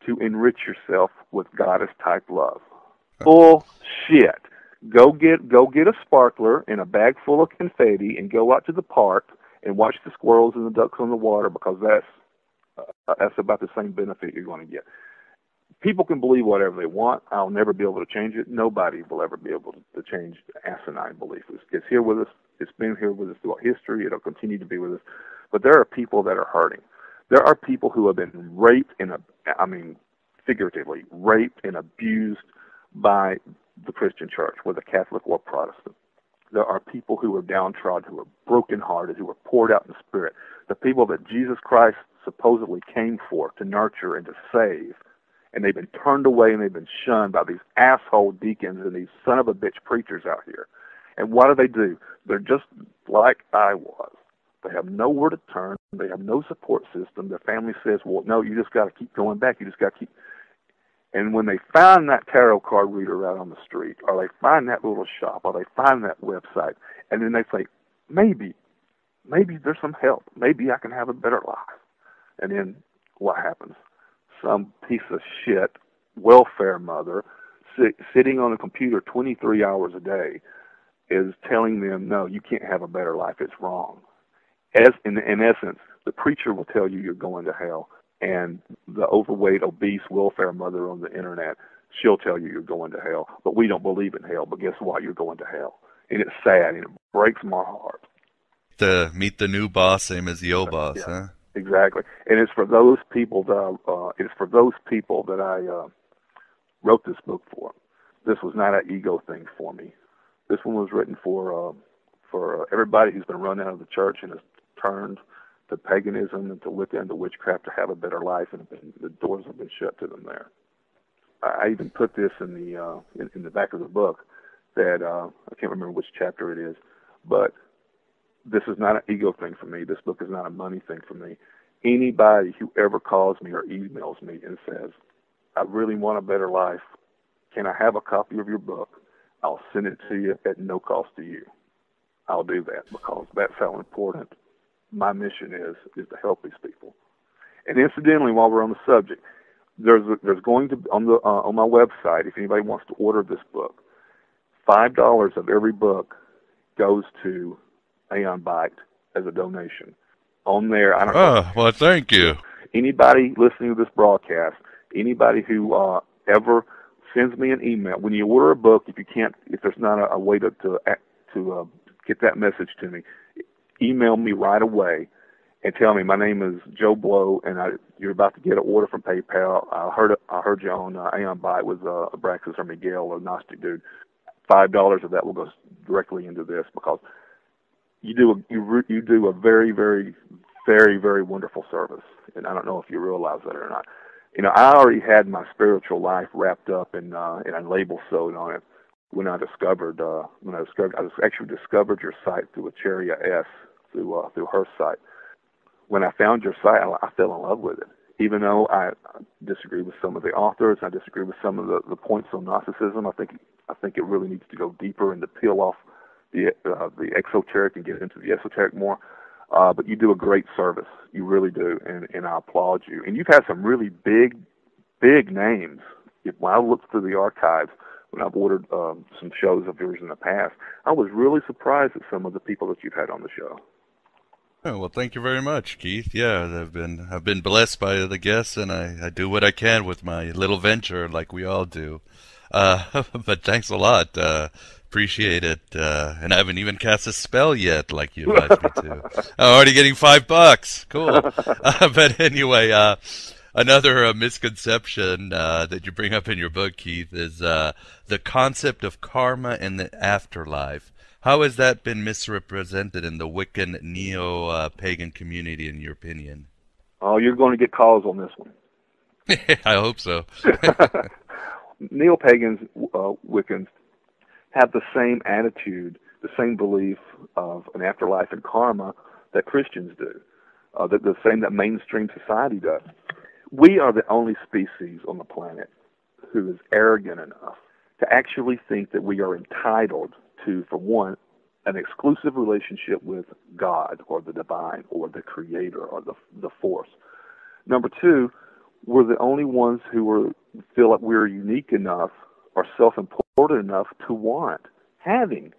to enrich yourself with goddess-type love. Bullshit. Go get a sparkler and a bag full of confetti and go out to the park and watch the squirrels and the ducks on the water because that's about the same benefit you're going to get. People can believe whatever they want. I'll never be able to change it. Nobody will ever be able to change asinine belief. It's here with us. It's been here with us throughout history. It'll continue to be with us. But there are people that are hurting. There are people who have been raped figuratively raped and abused by the Christian church, whether Catholic or Protestant. There are people who are downtrodden, who are brokenhearted, who are poured out in the Spirit. The people that Jesus Christ supposedly came for to nurture and to save, and they've been turned away and they've been shunned by these asshole deacons and these son-of-a-bitch preachers out here. And what do? They're just like I was. They have nowhere to turn. They have no support system. Their family says, well, no, you just got to keep going back. You just got to keep... And when they find that tarot card reader out on the street, or they find that little shop, or they find that website, and then they say, maybe there's some help. Maybe I can have a better life. And then what happens? Some piece of shit welfare mother sitting on a computer 23 hours a day is telling them, no, you can't have a better life. It's wrong. As in essence, the preacher will tell you you're going to hell. And the overweight, obese welfare mother on the internet, she'll tell you you're going to hell. But we don't believe in hell. But guess what? You're going to hell. And it's sad, and it breaks my heart. Meet the new boss, same as the old boss, huh? Exactly. And it's for those people that I wrote this book for. This was not an ego thing for me. This one was written for everybody who's been run out of the church and has turned to paganism and to Wicca and to witchcraft to have a better life, and the doors have been shut to them there. I even put this in the back of the book that I can't remember which chapter it is, but this is not an ego thing for me. This book is not a money thing for me. Anybody who ever calls me or emails me and says, I really want a better life, can I have a copy of your book? I'll send it to you at no cost to you. I'll do that because that's how important my mission is to help these people. And incidentally, while we're on the subject, there's going to on my website, if anybody wants to order this book, $5 of every book goes to Aeon Byte as a donation. On there, I don't know. Well, thank you. Anybody listening to this broadcast, anybody who ever sends me an email, when you order a book, if there's not a way to get that message to me, email me right away and tell me, my name is Joe Blow, and you're about to get an order from PayPal. I heard you on Aeon Byte with Abraxas or Miguel, a Gnostic dude. $5 of that will go directly into this, because you do a very, very, very, very wonderful service, and I don't know if you realize that or not. I already had my spiritual life wrapped up in a label sewed on it when I discovered your site through a Cherry S through her site. When I found your site, I fell in love with it. Even though I disagree with some of the authors, I disagree with some of the points on Gnosticism. I think it really needs to go deeper and to peel off the exoteric and get into the esoteric more. But you do a great service. You really do, and I applaud you. And you've had some really big names. When I looked through the archives, when I've ordered some shows of yours in the past, I was really surprised at some of the people that you've had on the show. Oh, well, thank you very much, Keith. Yeah, I've been blessed by the guests, and I do what I can with my little venture, like we all do. But thanks a lot. Appreciate it. And I haven't even cast a spell yet, like you advised me to. I'm already getting $5. Cool. But anyway, another misconception that you bring up in your book, Keith, is the concept of karma and the afterlife. How has that been misrepresented in the Wiccan Neo-Pagan community, in your opinion? Oh, you're going to get calls on this one. I hope so. Neo-Pagans, Wiccans, have the same attitude, the same belief of an afterlife and karma that Christians do, the same that mainstream society does. We are the only species on the planet who is arrogant enough to actually think that we are entitled to, for one, an exclusive relationship with God or the divine or the creator or the force. Number two, we're the only ones who feel like we're unique enough or self-important enough to warrant having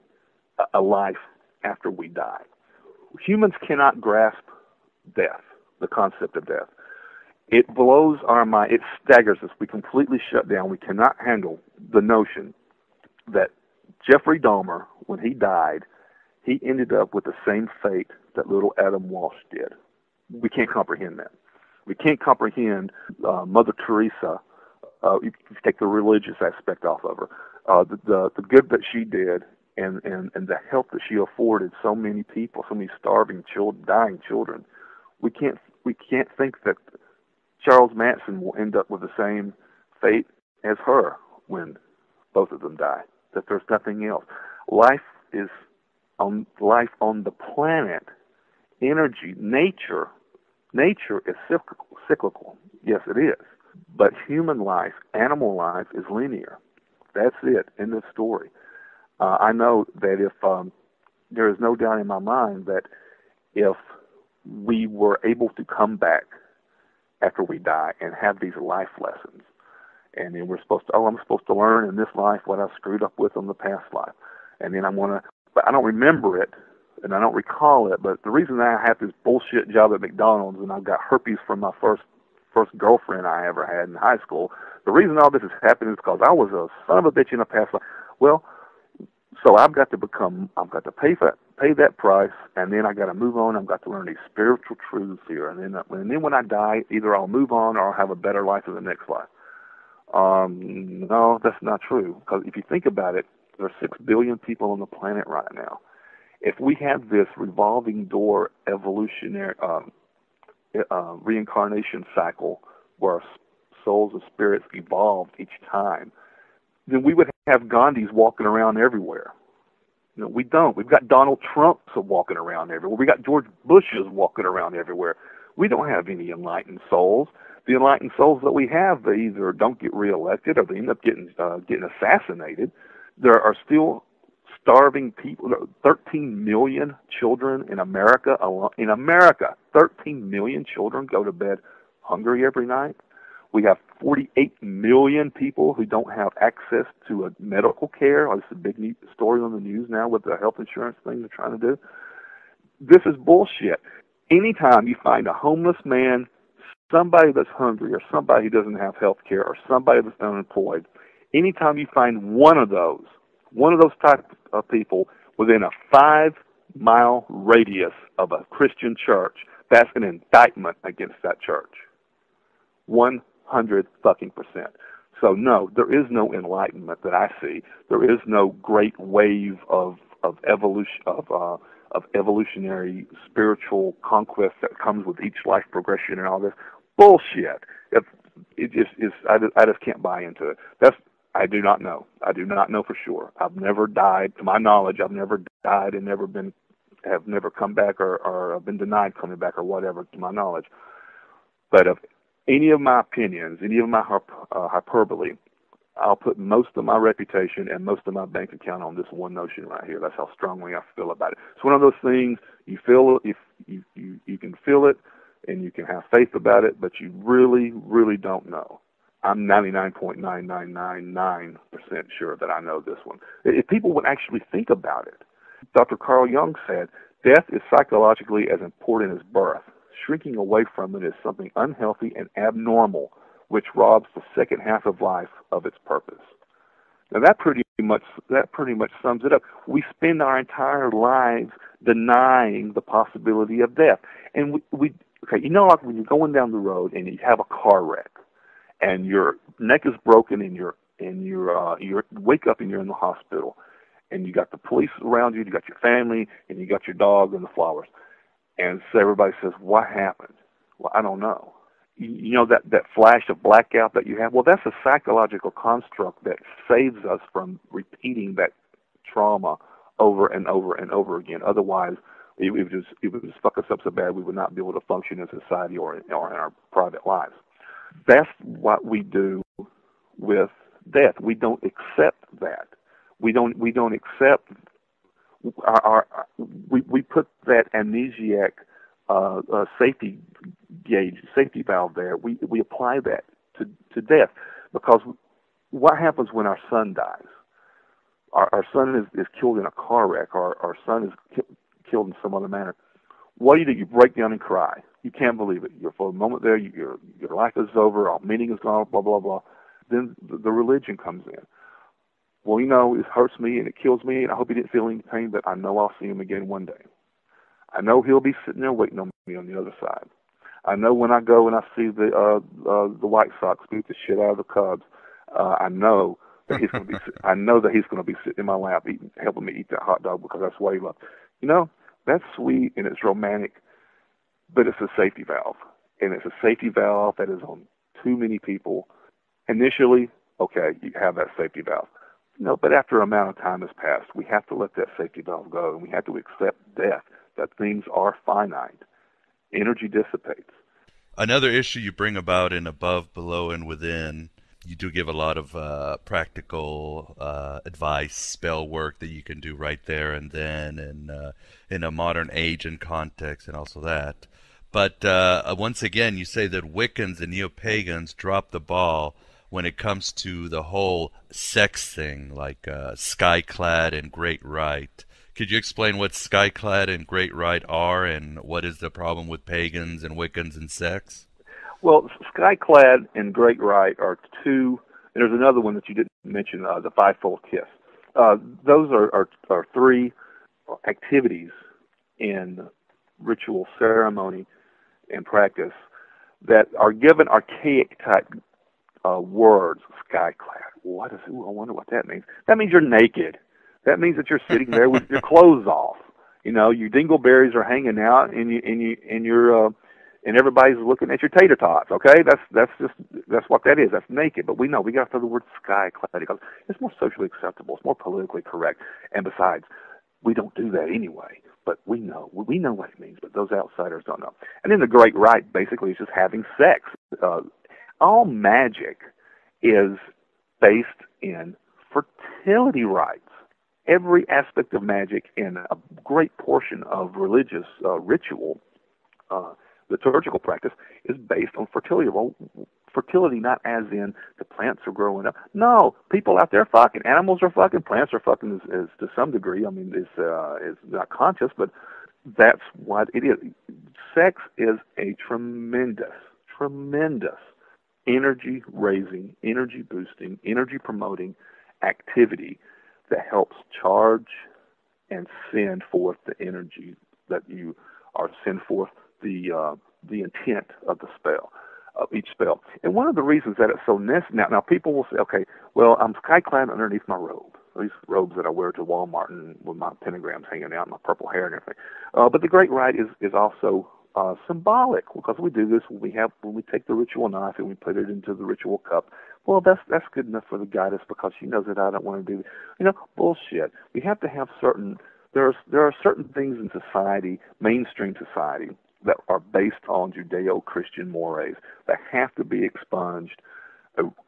a life after we die. Humans cannot grasp death, the concept of death. It blows our mind. It staggers us. We completely shut down. We cannot handle the notion that Jeffrey Dahmer, when he died, he ended up with the same fate that little Adam Walsh did. We can't comprehend that. We can't comprehend Mother Teresa. You take the religious aspect off of her. The good that she did and the help that she afforded so many people, so many starving children, dying children. We can't think that Charles Manson will end up with the same fate as her when both of them die. That there's nothing else. Life on the planet, energy, nature is cyclical. Yes, it is. But human life, animal life, is linear. That's it in this story. I know that if there is no doubt in my mind that if we were able to come back after we die and have these life lessons, and then I'm supposed to learn in this life what I screwed up with in the past life, and then but I don't remember it, and I don't recall it, but the reason I have this bullshit job at McDonald's and I've got herpes from my first girlfriend I ever had in high school, the reason all this is happening is because I was a son of a bitch in a past life. Well, so I've got to pay that price, and then I got to move on. I've got to learn these spiritual truths here, and then when I die, either I'll move on or I'll have a better life in the next life. No, that's not true, because if you think about it, there are 6 billion people on the planet right now. If we have this revolving door evolutionary reincarnation cycle where our souls and spirits evolved each time, then we would have Gandhis walking around everywhere. No, we don't. We've got Donald Trumps walking around everywhere. We got George Bushes walking around everywhere. We don't have any enlightened souls. The enlightened souls that we have, they either don't get reelected or they end up getting assassinated. There are still starving people. 13 million children in America. 13 million children go to bed hungry every night. We have 48 million people who don't have access to a medical care. It's a big story on the news now with the health insurance thing they're trying to do. This is bullshit. Anytime you find a homeless man, somebody that's hungry, or somebody who doesn't have health care, or somebody that's unemployed, anytime you find one of those type of people within a 5-mile radius of a Christian church, that's an indictment against that church. 100%. So no, there is no enlightenment that I see. There is no great wave of evolution of evolutionary spiritual conquest that comes with each life progression and all this bullshit. It just is. I just can't buy into it. I do not know. I do not know for sure. I've never died, to my knowledge. I've never died and have never come back or been denied coming back or whatever, to my knowledge. But of any of my opinions, any of my hyperbole, I'll put most of my reputation and most of my bank account on this one notion right here. That's how strongly I feel about it. It's one of those things, you feel it, if you can feel it and you can have faith about it, but you really, really don't know. I'm 99.9999% sure that I know this one. If people would actually think about it, Dr. Carl Jung said, death is psychologically as important as birth. Shrinking away from it is something unhealthy and abnormal, which robs the second half of life of its purpose. Now that pretty much sums it up. We spend our entire lives denying the possibility of death. And we okay, you know, like when you're going down the road and you have a car wreck and your neck is broken and you wake up and you're in the hospital and you got the police around you, you got your family, and you got your dog and the flowers. And so everybody says, what happened? Well, I don't know. You know that flash of blackout that you have? Well, that's a psychological construct that saves us from repeating that trauma over and over and over again. Otherwise, it would just fuck us up so bad we would not be able to function in society or in our private lives. That's what we do with death. We don't accept that. We don't accept we put that amnesiac safety valve there. We apply that to death, because what happens when our son dies? Our son is killed in a car wreck, or our son is killed in some other manner. What do? You break down and cry. You can't believe it. You're for a moment there. Your life is over. All meaning is gone. Blah blah blah. Then the religion comes in. Well, you know, it hurts me and it kills me, and I hope he didn't feel any pain, but I know I'll see him again one day. I know he'll be sitting there waiting on me on the other side. I know when I go and I see the White Sox beat the shit out of the Cubs, I know that he's going to be. I know that he's going to be sitting in my lap, helping me eat that hot dog, because that's what he loves. You know, that's sweet and it's romantic, but it's a safety valve, and it's a safety valve that is on too many people. Initially, okay, you have that safety valve. No, but after an amount of time has passed, we have to let that safety valve go, and we have to accept death, that things are finite. Energy dissipates. Another issue you bring about in Above, Below, and Within, you do give a lot of practical advice, spell work that you can do right there and then, and in a modern age and context, and also that. But once again, you say that Wiccans and Neo-Pagans drop the ball when it comes to the whole sex thing, like Skyclad and Great Rite. Could you explain what Skyclad and Great Rite are, and what is the problem with pagans and Wiccans and sex? Well, Skyclad and Great Rite are two, and there's another one that you didn't mention, the Fivefold Kiss. Those are three activities in ritual ceremony and practice that are given archaic type words. Skyclad. What is it? I wonder what that means. That means you're naked. That means that you're sitting there with your clothes off. You know, your dingleberries are hanging out, and everybody's looking at your tater tots. Okay, that's what that is. That's naked. But we know we got to throw the word Skyclad because it's more socially acceptable. It's more politically correct. And besides, we don't do that anyway. But we know what it means. But those outsiders don't know. And then the Great Rite basically is just having sex. All magic is based in fertility rites. Every aspect of magic and a great portion of religious ritual, liturgical practice, is based on fertility. Well, fertility not as in the plants are growing up. No, people out there fucking. Animals are fucking. Plants are fucking is to some degree. I mean, it's not conscious, but that's what it is. Sex is a tremendous energy-raising, energy-boosting, energy-promoting activity that helps charge and send forth the energy that you are, send forth the intent of the spell, of each spell. And one of the reasons that it's so necessary, now people will say, okay, well, I'm sky-clad underneath my robe, these robes that I wear to Walmart and with my pentagrams hanging out, my purple hair and everything. But the Great Rite is also symbolic, because we do this when we take the ritual knife and we put it into the ritual cup. Well, that's good enough for the goddess because she knows that I don't want to do that. Bullshit. We have to have certain. There are certain things in society, mainstream society, that are based on Judeo-Christian mores that have to be expunged,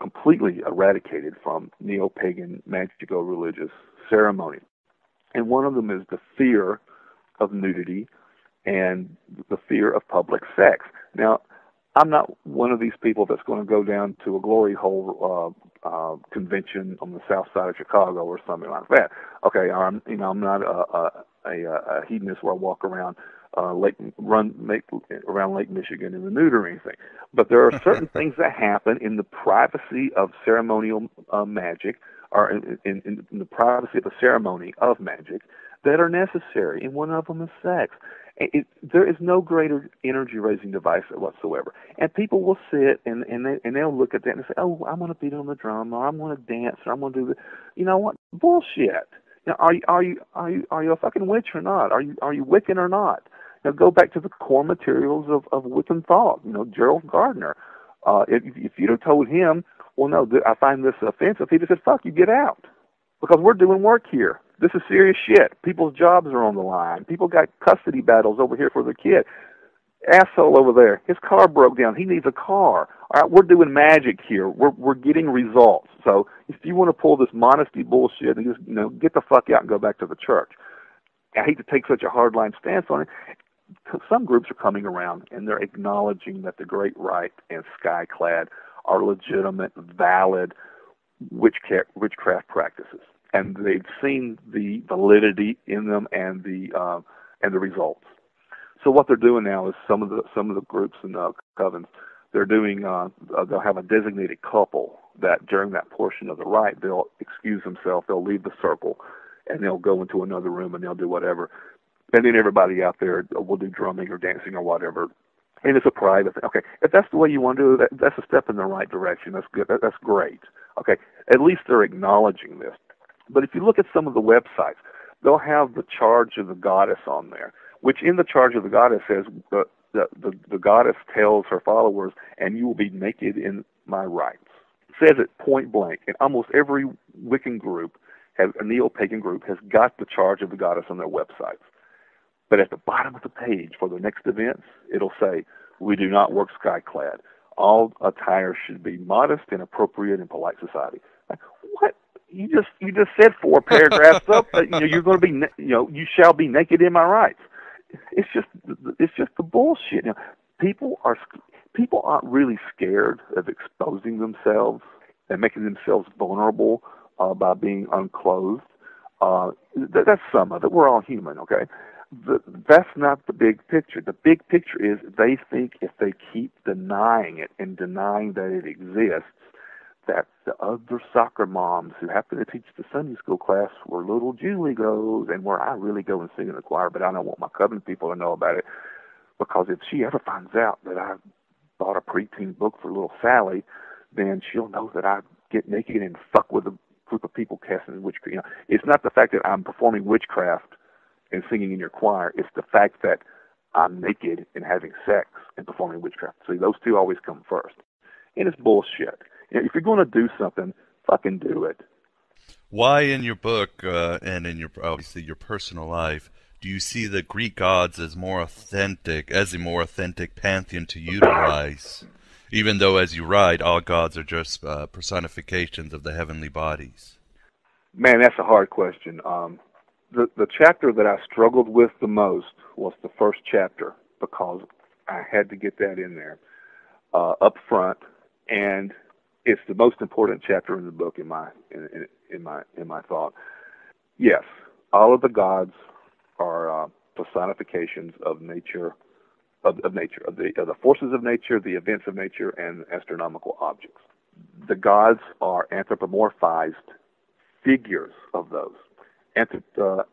completely eradicated from Neo-Pagan, magico-religious ceremony. And one of them is the fear of nudity and the fear of public sex. Now, I'm not one of these people that's going to go down to a glory hole convention on the south side of Chicago or something like that. Okay, I'm not a hedonist where I walk around around Lake Michigan in the nude or anything. But there are certain things that happen in the privacy of ceremonial magic, or in the privacy of the ceremony of magic, that are necessary, and one of them is sex. There is no greater energy-raising device whatsoever. And people will sit and they'll look at that and say, "Oh, I'm going to beat on the drum, or I'm going to dance, or I'm going to do this." You know what? Bullshit. Are you a fucking witch or not? Are you Wiccan or not? Go back to the core materials of Wiccan thought. Gerald Gardner. If you'd have told him, "Well, no, I find this offensive," he'd have said, "Fuck you, get out," because we're doing work here. This is serious shit. People's jobs are on the line. People got custody battles over here for their kid. Asshole over there, his car broke down. He needs a car. All right, we're doing magic here. We're getting results. So if you want to pull this modesty bullshit and just get the fuck out and go back to the church. I hate to take such a hardline stance on it. Some groups are coming around and they're acknowledging that the Great Rite and Skyclad are legitimate, valid witchcraft practices. And they've seen the validity in them and the results. So what they're doing now is some of the groups in Covens, they're doing they'll have a designated couple that during that portion of the rite they'll excuse themselves, they'll leave the circle, and they'll go into another room and they'll do whatever, and then everybody out there will do drumming or dancing or whatever. And it's a private thing. Okay, if that's the way you want to do it, that's a step in the right direction. That's good. That's great. Okay, at least they're acknowledging this. But if you look at some of the websites, they'll have the charge of the goddess on there, which in the charge of the goddess says the goddess tells her followers, "And you will be naked in my rites." It says it point blank. And almost every Wiccan group, a Neo-Pagan group, has got the charge of the goddess on their websites. But at the bottom of the page for the next events, it'll say, "We do not work sky-clad. All attire should be modest and appropriate in polite society." Like, what? You just said 4 paragraphs up that you're going to be you shall be naked in my rights. It's just the bullshit. People aren't really scared of exposing themselves and making themselves vulnerable by being unclothed. That's some of it. We're all human, okay? That's not the big picture. The big picture is they think if they keep denying it and denying that it exists, that the other soccer moms who happen to teach the Sunday school class where little Julie goes and where I really go and sing in the choir, but I don't want my Coven people to know about it, because if she ever finds out that I bought a preteen book for little Sally, then she'll know that I get naked and fuck with a group of people casting witchcraft. It's not the fact that I'm performing witchcraft and singing in your choir. It's the fact that I'm naked and having sex and performing witchcraft. See, those two always come first. And it's bullshit. If you're going to do something, fucking do it. Why in your book and in your obviously your personal life do you see the Greek gods as a more authentic pantheon to utilize, even though, as you write, all gods are just personifications of the heavenly bodies? Man, that's a hard question. The chapter that I struggled with the most was the first chapter, because I had to get that in there up front, and it's the most important chapter in the book in my thought. Yes, all of the gods are personifications of nature, of the forces of nature, the events of nature, and astronomical objects. The gods are anthropomorphized figures of those. To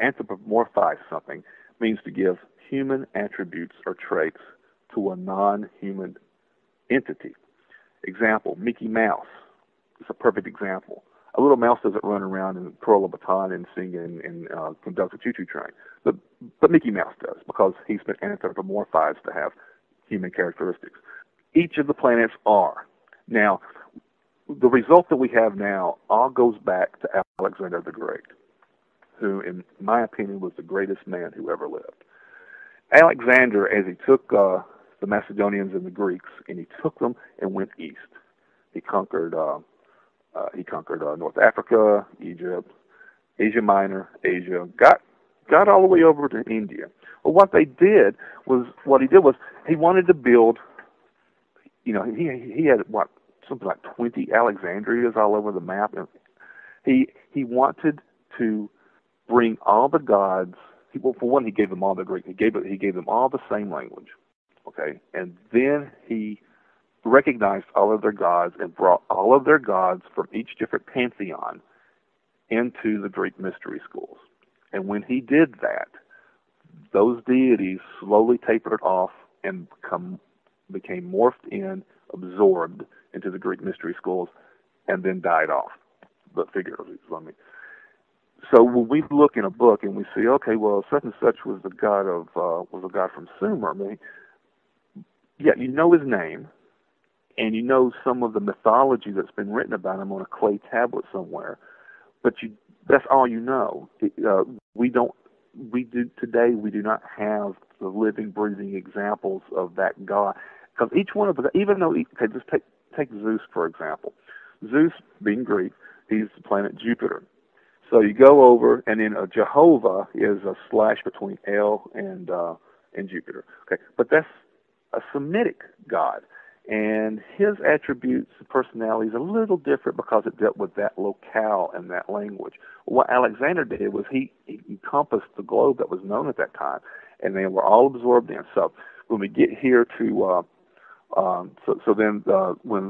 anthropomorphize something means to give human attributes or traits to a non-human entity. Example, Mickey Mouse is a perfect example. A little mouse doesn't run around and twirl a baton and sing and conduct a choo-choo train. But Mickey Mouse does, because he's been anthropomorphized to have human characteristics. Each of the planets are. Now, the result that we have now all goes back to Alexander the Great, who, in my opinion, was the greatest man who ever lived. Alexander, as he took the Macedonians and the Greeks, and he took them and went east. He conquered North Africa, Egypt, Asia Minor, Asia, got all the way over to India. Well, what he did was he wanted to build, he had something like 20 Alexandrias all over the map. And he wanted to bring all the gods. For one, he gave them all the Greek. He gave them all the same language. Okay, and then he recognized all of their gods and brought all of their gods from each different pantheon into the Greek mystery schools. And when he did that, those deities slowly tapered off and became morphed in, absorbed into the Greek mystery schools, and then died off. But figuratively, So when we look in a book and we see, okay, well, such and such was the god from Sumer. I mean, yeah, you know his name, and you know some of the mythology that's been written about him on a clay tablet somewhere, but that's all you know. We do not have the living, breathing examples of that god, because each one of them, even though, okay, just take Zeus for example. Zeus, being Greek, he's the planet Jupiter. So you go over, and then Jehovah is a slash between El and Jupiter. Okay, but that's a Semitic god, and his attributes and personality is a little different because it dealt with that locale and that language. What Alexander did was he encompassed the globe that was known at that time, and they were all absorbed in. So when we get here to when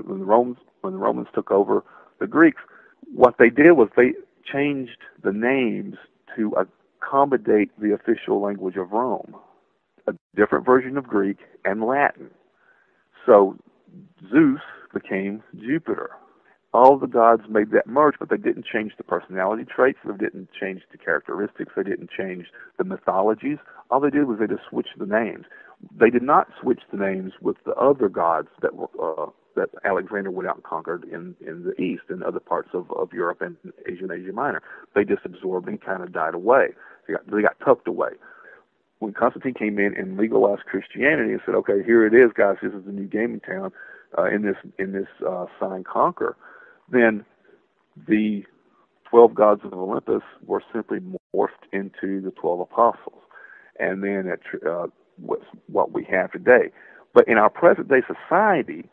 the Romans took over the Greeks, what they did was they changed the names to accommodate the official language of Rome, a different version of Greek and Latin. So Zeus became Jupiter. All the gods made that merge, but they didn't change the personality traits. They didn't change the characteristics. They didn't change the mythologies. All they did was they just switched the names. They did not switch the names with the other gods that Alexander went out and conquered in the East and other parts of Europe and Asia Minor. They just absorbed and kind of died away. They got tucked away. When Constantine came in and legalized Christianity and said, "Okay, here it is, guys. This is the new game in town. In this sign conquer," then the 12 gods of Olympus were simply morphed into the 12 apostles, and then what we have today. But in our present day society,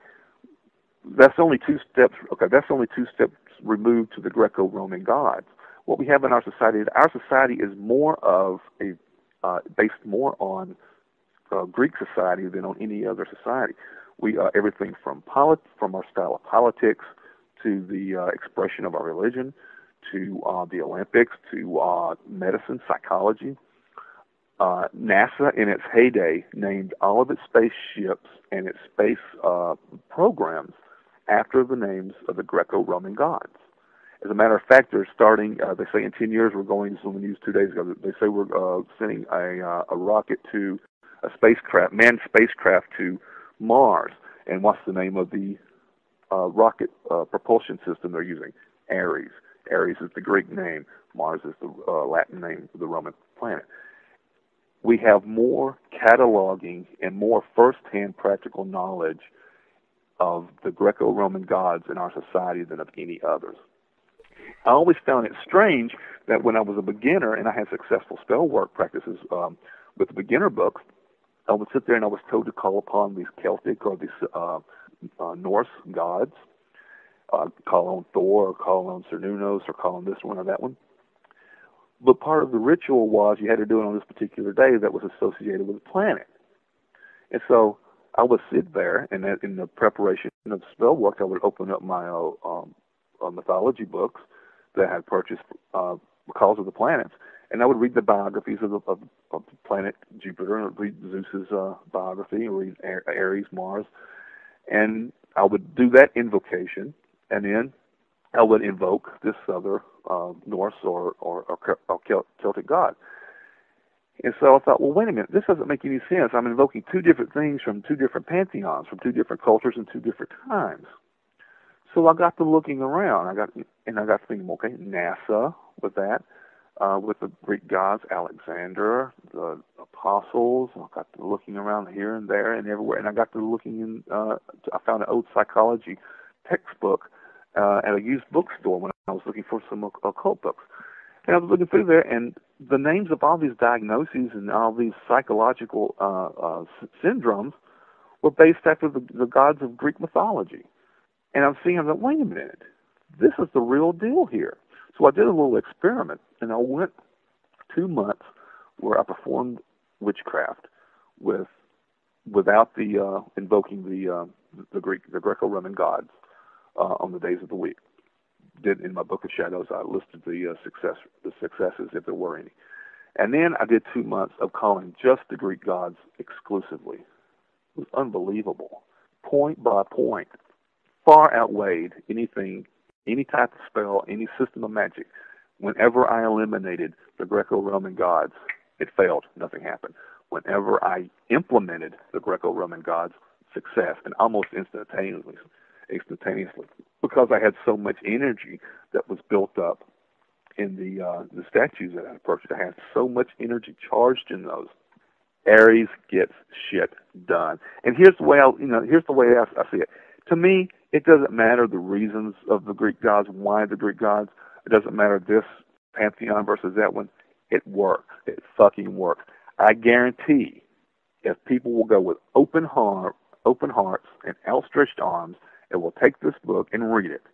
that's only two steps. Okay, that's only 2 steps removed to the Greco-Roman gods. What we have in our society is more of a based more on Greek society than on any other society. We everything from our style of politics to the expression of our religion, to the Olympics, to medicine, psychology. NASA, in its heyday, named all of its spaceships and its space programs after the names of the Greco-Roman gods. As a matter of fact, they're starting, they say in 10 years, we're going, this was on the news 2 days ago, they say we're sending a rocket to a spacecraft, manned spacecraft to Mars. And what's the name of the rocket propulsion system they're using? Ares. Ares is the Greek name. Mars is the Latin name for the Roman planet. We have more cataloging and more first-hand practical knowledge of the Greco-Roman gods in our society than of any others. I always found it strange that when I was a beginner and I had successful spell work practices with the beginner books, I would sit there and I was told to call upon these Celtic or these Norse gods, call on Thor or call on Cernunnos or call on this one or that one. But part of the ritual was you had to do it on this particular day that was associated with the planet. And so I would sit there, and in the preparation of spell work, I would open up my mythology books that I had purchased because of the planets, and I would read the biographies of the planet Jupiter, and I'd read Zeus's biography, and read Ares, Mars, and I would do that invocation, and then I would invoke this other Norse or Celtic god. And so I thought, well, wait a minute, this doesn't make any sense. I'm invoking two different things from two different pantheons, from two different cultures and two different times. So I got to looking around. I got to thinking, okay, NASA with that, with the Greek gods, Alexander, the apostles. I got to looking around here and there and everywhere, and I got to looking in. I found an old psychology textbook at a used bookstore when I was looking for some occult books. And I was looking through there, and the names of all these diagnoses and all these psychological syndromes were based after the gods of Greek mythology. And I'm seeing, wait a minute, this is the real deal here. So I did a little experiment, and I went 2 months where I performed witchcraft without the invoking the Greco-Roman gods on the days of the week. In my Book of Shadows, I listed the successes if there were any. And then I did 2 months of calling just the Greek gods exclusively. It was unbelievable. Point by point, far outweighed anything, any type of spell, any system of magic. Whenever I eliminated the Greco-Roman gods, it failed. Nothing happened. Whenever I implemented the Greco-Roman gods, success, and almost instantaneously, because I had so much energy that was built up in the statues that I purchased. I had so much energy charged in those. Ares gets shit done. And here's the way I see it. To me, it doesn't matter the reasons of the Greek gods, why the Greek gods. It doesn't matter this pantheon versus that one. It works. It fucking works. I guarantee if people will go with open hearts and outstretched arms, and will take this book and read it,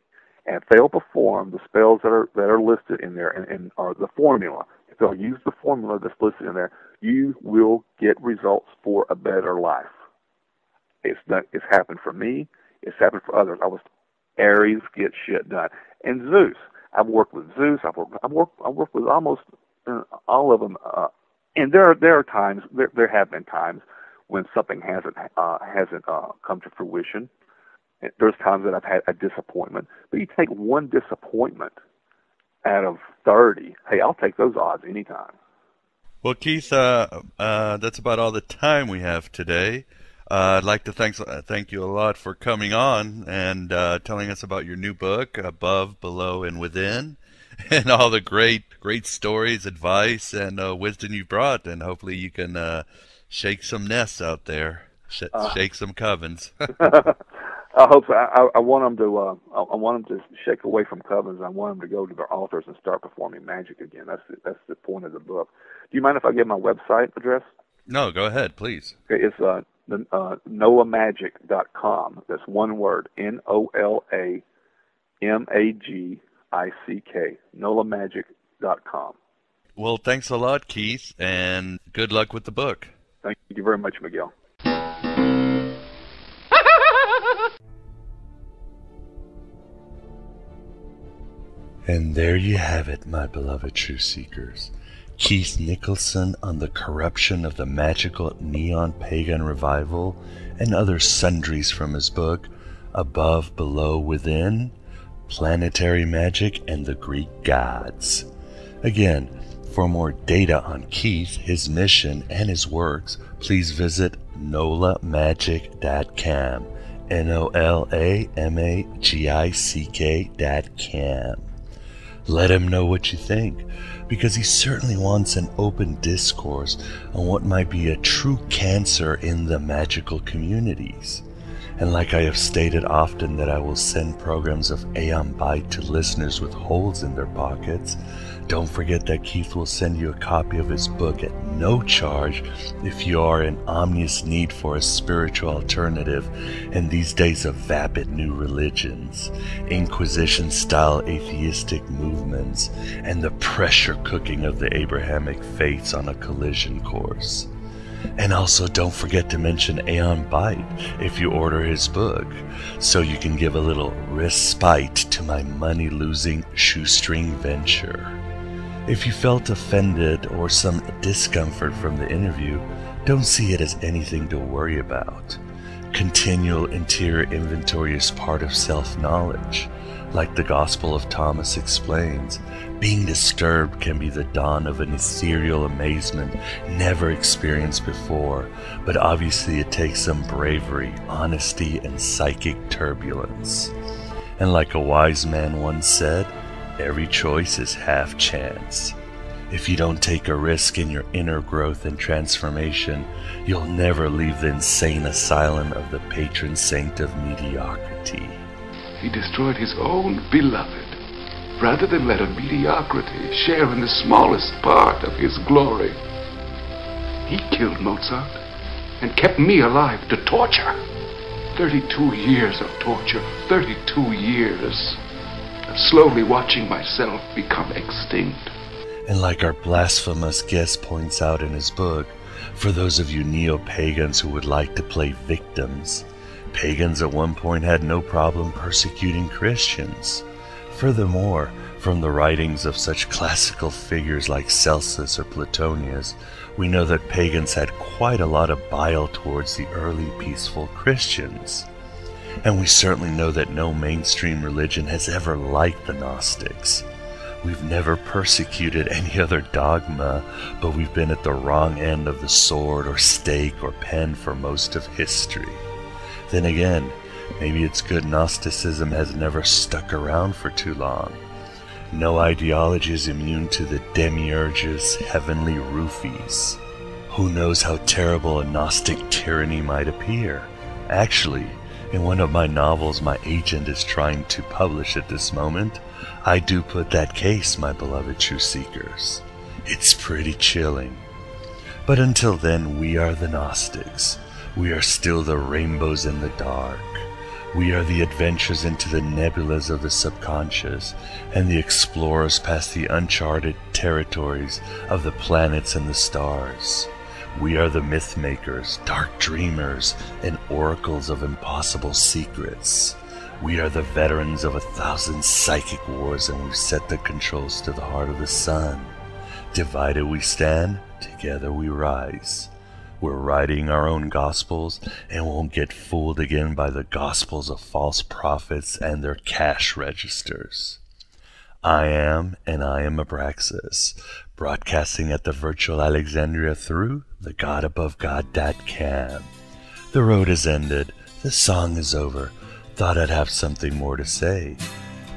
and if they'll perform the spells that are listed in there and are the formula, if they'll use the formula that's listed in there, you will get results for a better life. It's happened for me. It's happened for others. Ares gets shit done. And Zeus, I've worked with Zeus. I've worked with almost all of them. And there are times, there have been times when something hasn't come to fruition. There's times that I've had a disappointment. But you take one disappointment out of 30, hey, I'll take those odds anytime. Well, Keith, that's about all the time we have today. I'd like to thank you a lot for coming on and telling us about your new book, Above, Below, and Within, and all the great stories, advice, and wisdom you brought. And hopefully you can shake some nests out there, shake some covens. I hope so. I want them to. I want them to shake away from covens. I want them to go to their altars and start performing magic again. That's the point of the book. Do you mind if I give my website address? No, go ahead, please. Okay, it's NOLAMagick.com. That's one word. NOLAMAGICK. NOLAMagick.com. Well, thanks a lot, Keith, and good luck with the book. Thank you very much, Miguel. And there you have it, my beloved truth seekers. Keith Nicholson on the corruption of the magical Neo-Pagan revival and other sundries from his book, Above, Below, Within, Planetary Magic and the Greek Gods. Again, for more data on Keith, his mission, and his works, please visit NOLAMagick.com, NOLAMAGICK.com. Let him know what you think, because he certainly wants an open discourse on what might be a true cancer in the magical communities. And like I have stated often that I will send programs of Aeon Byte to listeners with holes in their pockets, Don't forget that Keith will send you a copy of his book at no charge if you are in omnious need for a spiritual alternative in these days of vapid new religions, Inquisition-style atheistic movements, and the pressure cooking of the Abrahamic faiths on a collision course. And also don't forget to mention Aeon Byte if you order his book, so you can give a little respite to my money-losing shoestring venture. If you felt offended or some discomfort from the interview, don't see it as anything to worry about. Continual interior inventory is part of self-knowledge. Like the Gospel of Thomas explains, being disturbed can be the dawn of an ethereal amazement never experienced before, but obviously it takes some bravery, honesty, and psychic turbulence. And like a wise man once said, every choice is half chance. If you don't take a risk in your inner growth and transformation, you'll never leave the insane asylum of the patron saint of mediocrity. He destroyed his own beloved, rather than let a mediocrity share in the smallest part of his glory. He killed Mozart and kept me alive to torture. 32 years of torture, 32 years of slowly watching myself become extinct. And like our blasphemous guest points out in his book, for those of you Neo-Pagans who would like to play victims, pagans at one point had no problem persecuting Christians. Furthermore, from the writings of such classical figures like Celsus or Platonius, we know that pagans had quite a lot of bile towards the early peaceful Christians. And we certainly know that no mainstream religion has ever liked the Gnostics. We've never persecuted any other dogma, but we've been at the wrong end of the sword or stake or pen for most of history. Then again, maybe it's good Gnosticism has never stuck around for too long. No ideology is immune to the Demiurge's heavenly roofies. Who knows how terrible a Gnostic tyranny might appear? Actually, in one of my novels my agent is trying to publish at this moment, I do put that case, my beloved truth seekers. It's pretty chilling. But until then, we are the Gnostics. We are still the rainbows in the dark. We are the adventurers into the nebulas of the subconscious, and the explorers past the uncharted territories of the planets and the stars. We are the myth makers, dark dreamers, and oracles of impossible secrets. We are the veterans of 1,000 psychic wars, and we've set the controls to the heart of the sun. Divided we stand, together we rise. We're writing our own gospels and won't get fooled again by the gospels of false prophets and their cash registers. I am Abraxas, broadcasting at the virtual Alexandria through the GodAboveGod.com. The road is ended, the song is over. Thought I'd have something more to say,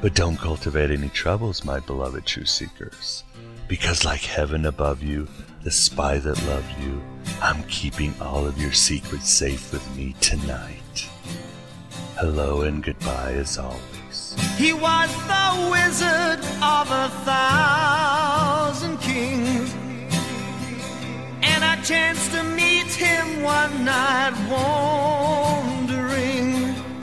but don't cultivate any troubles, my beloved truth seekers, because like heaven above you, the spy that loved you, I'm keeping all of your secrets safe with me tonight. Hello and goodbye as always. He was the wizard of 1,000 kings, and I chanced to meet him one night warm.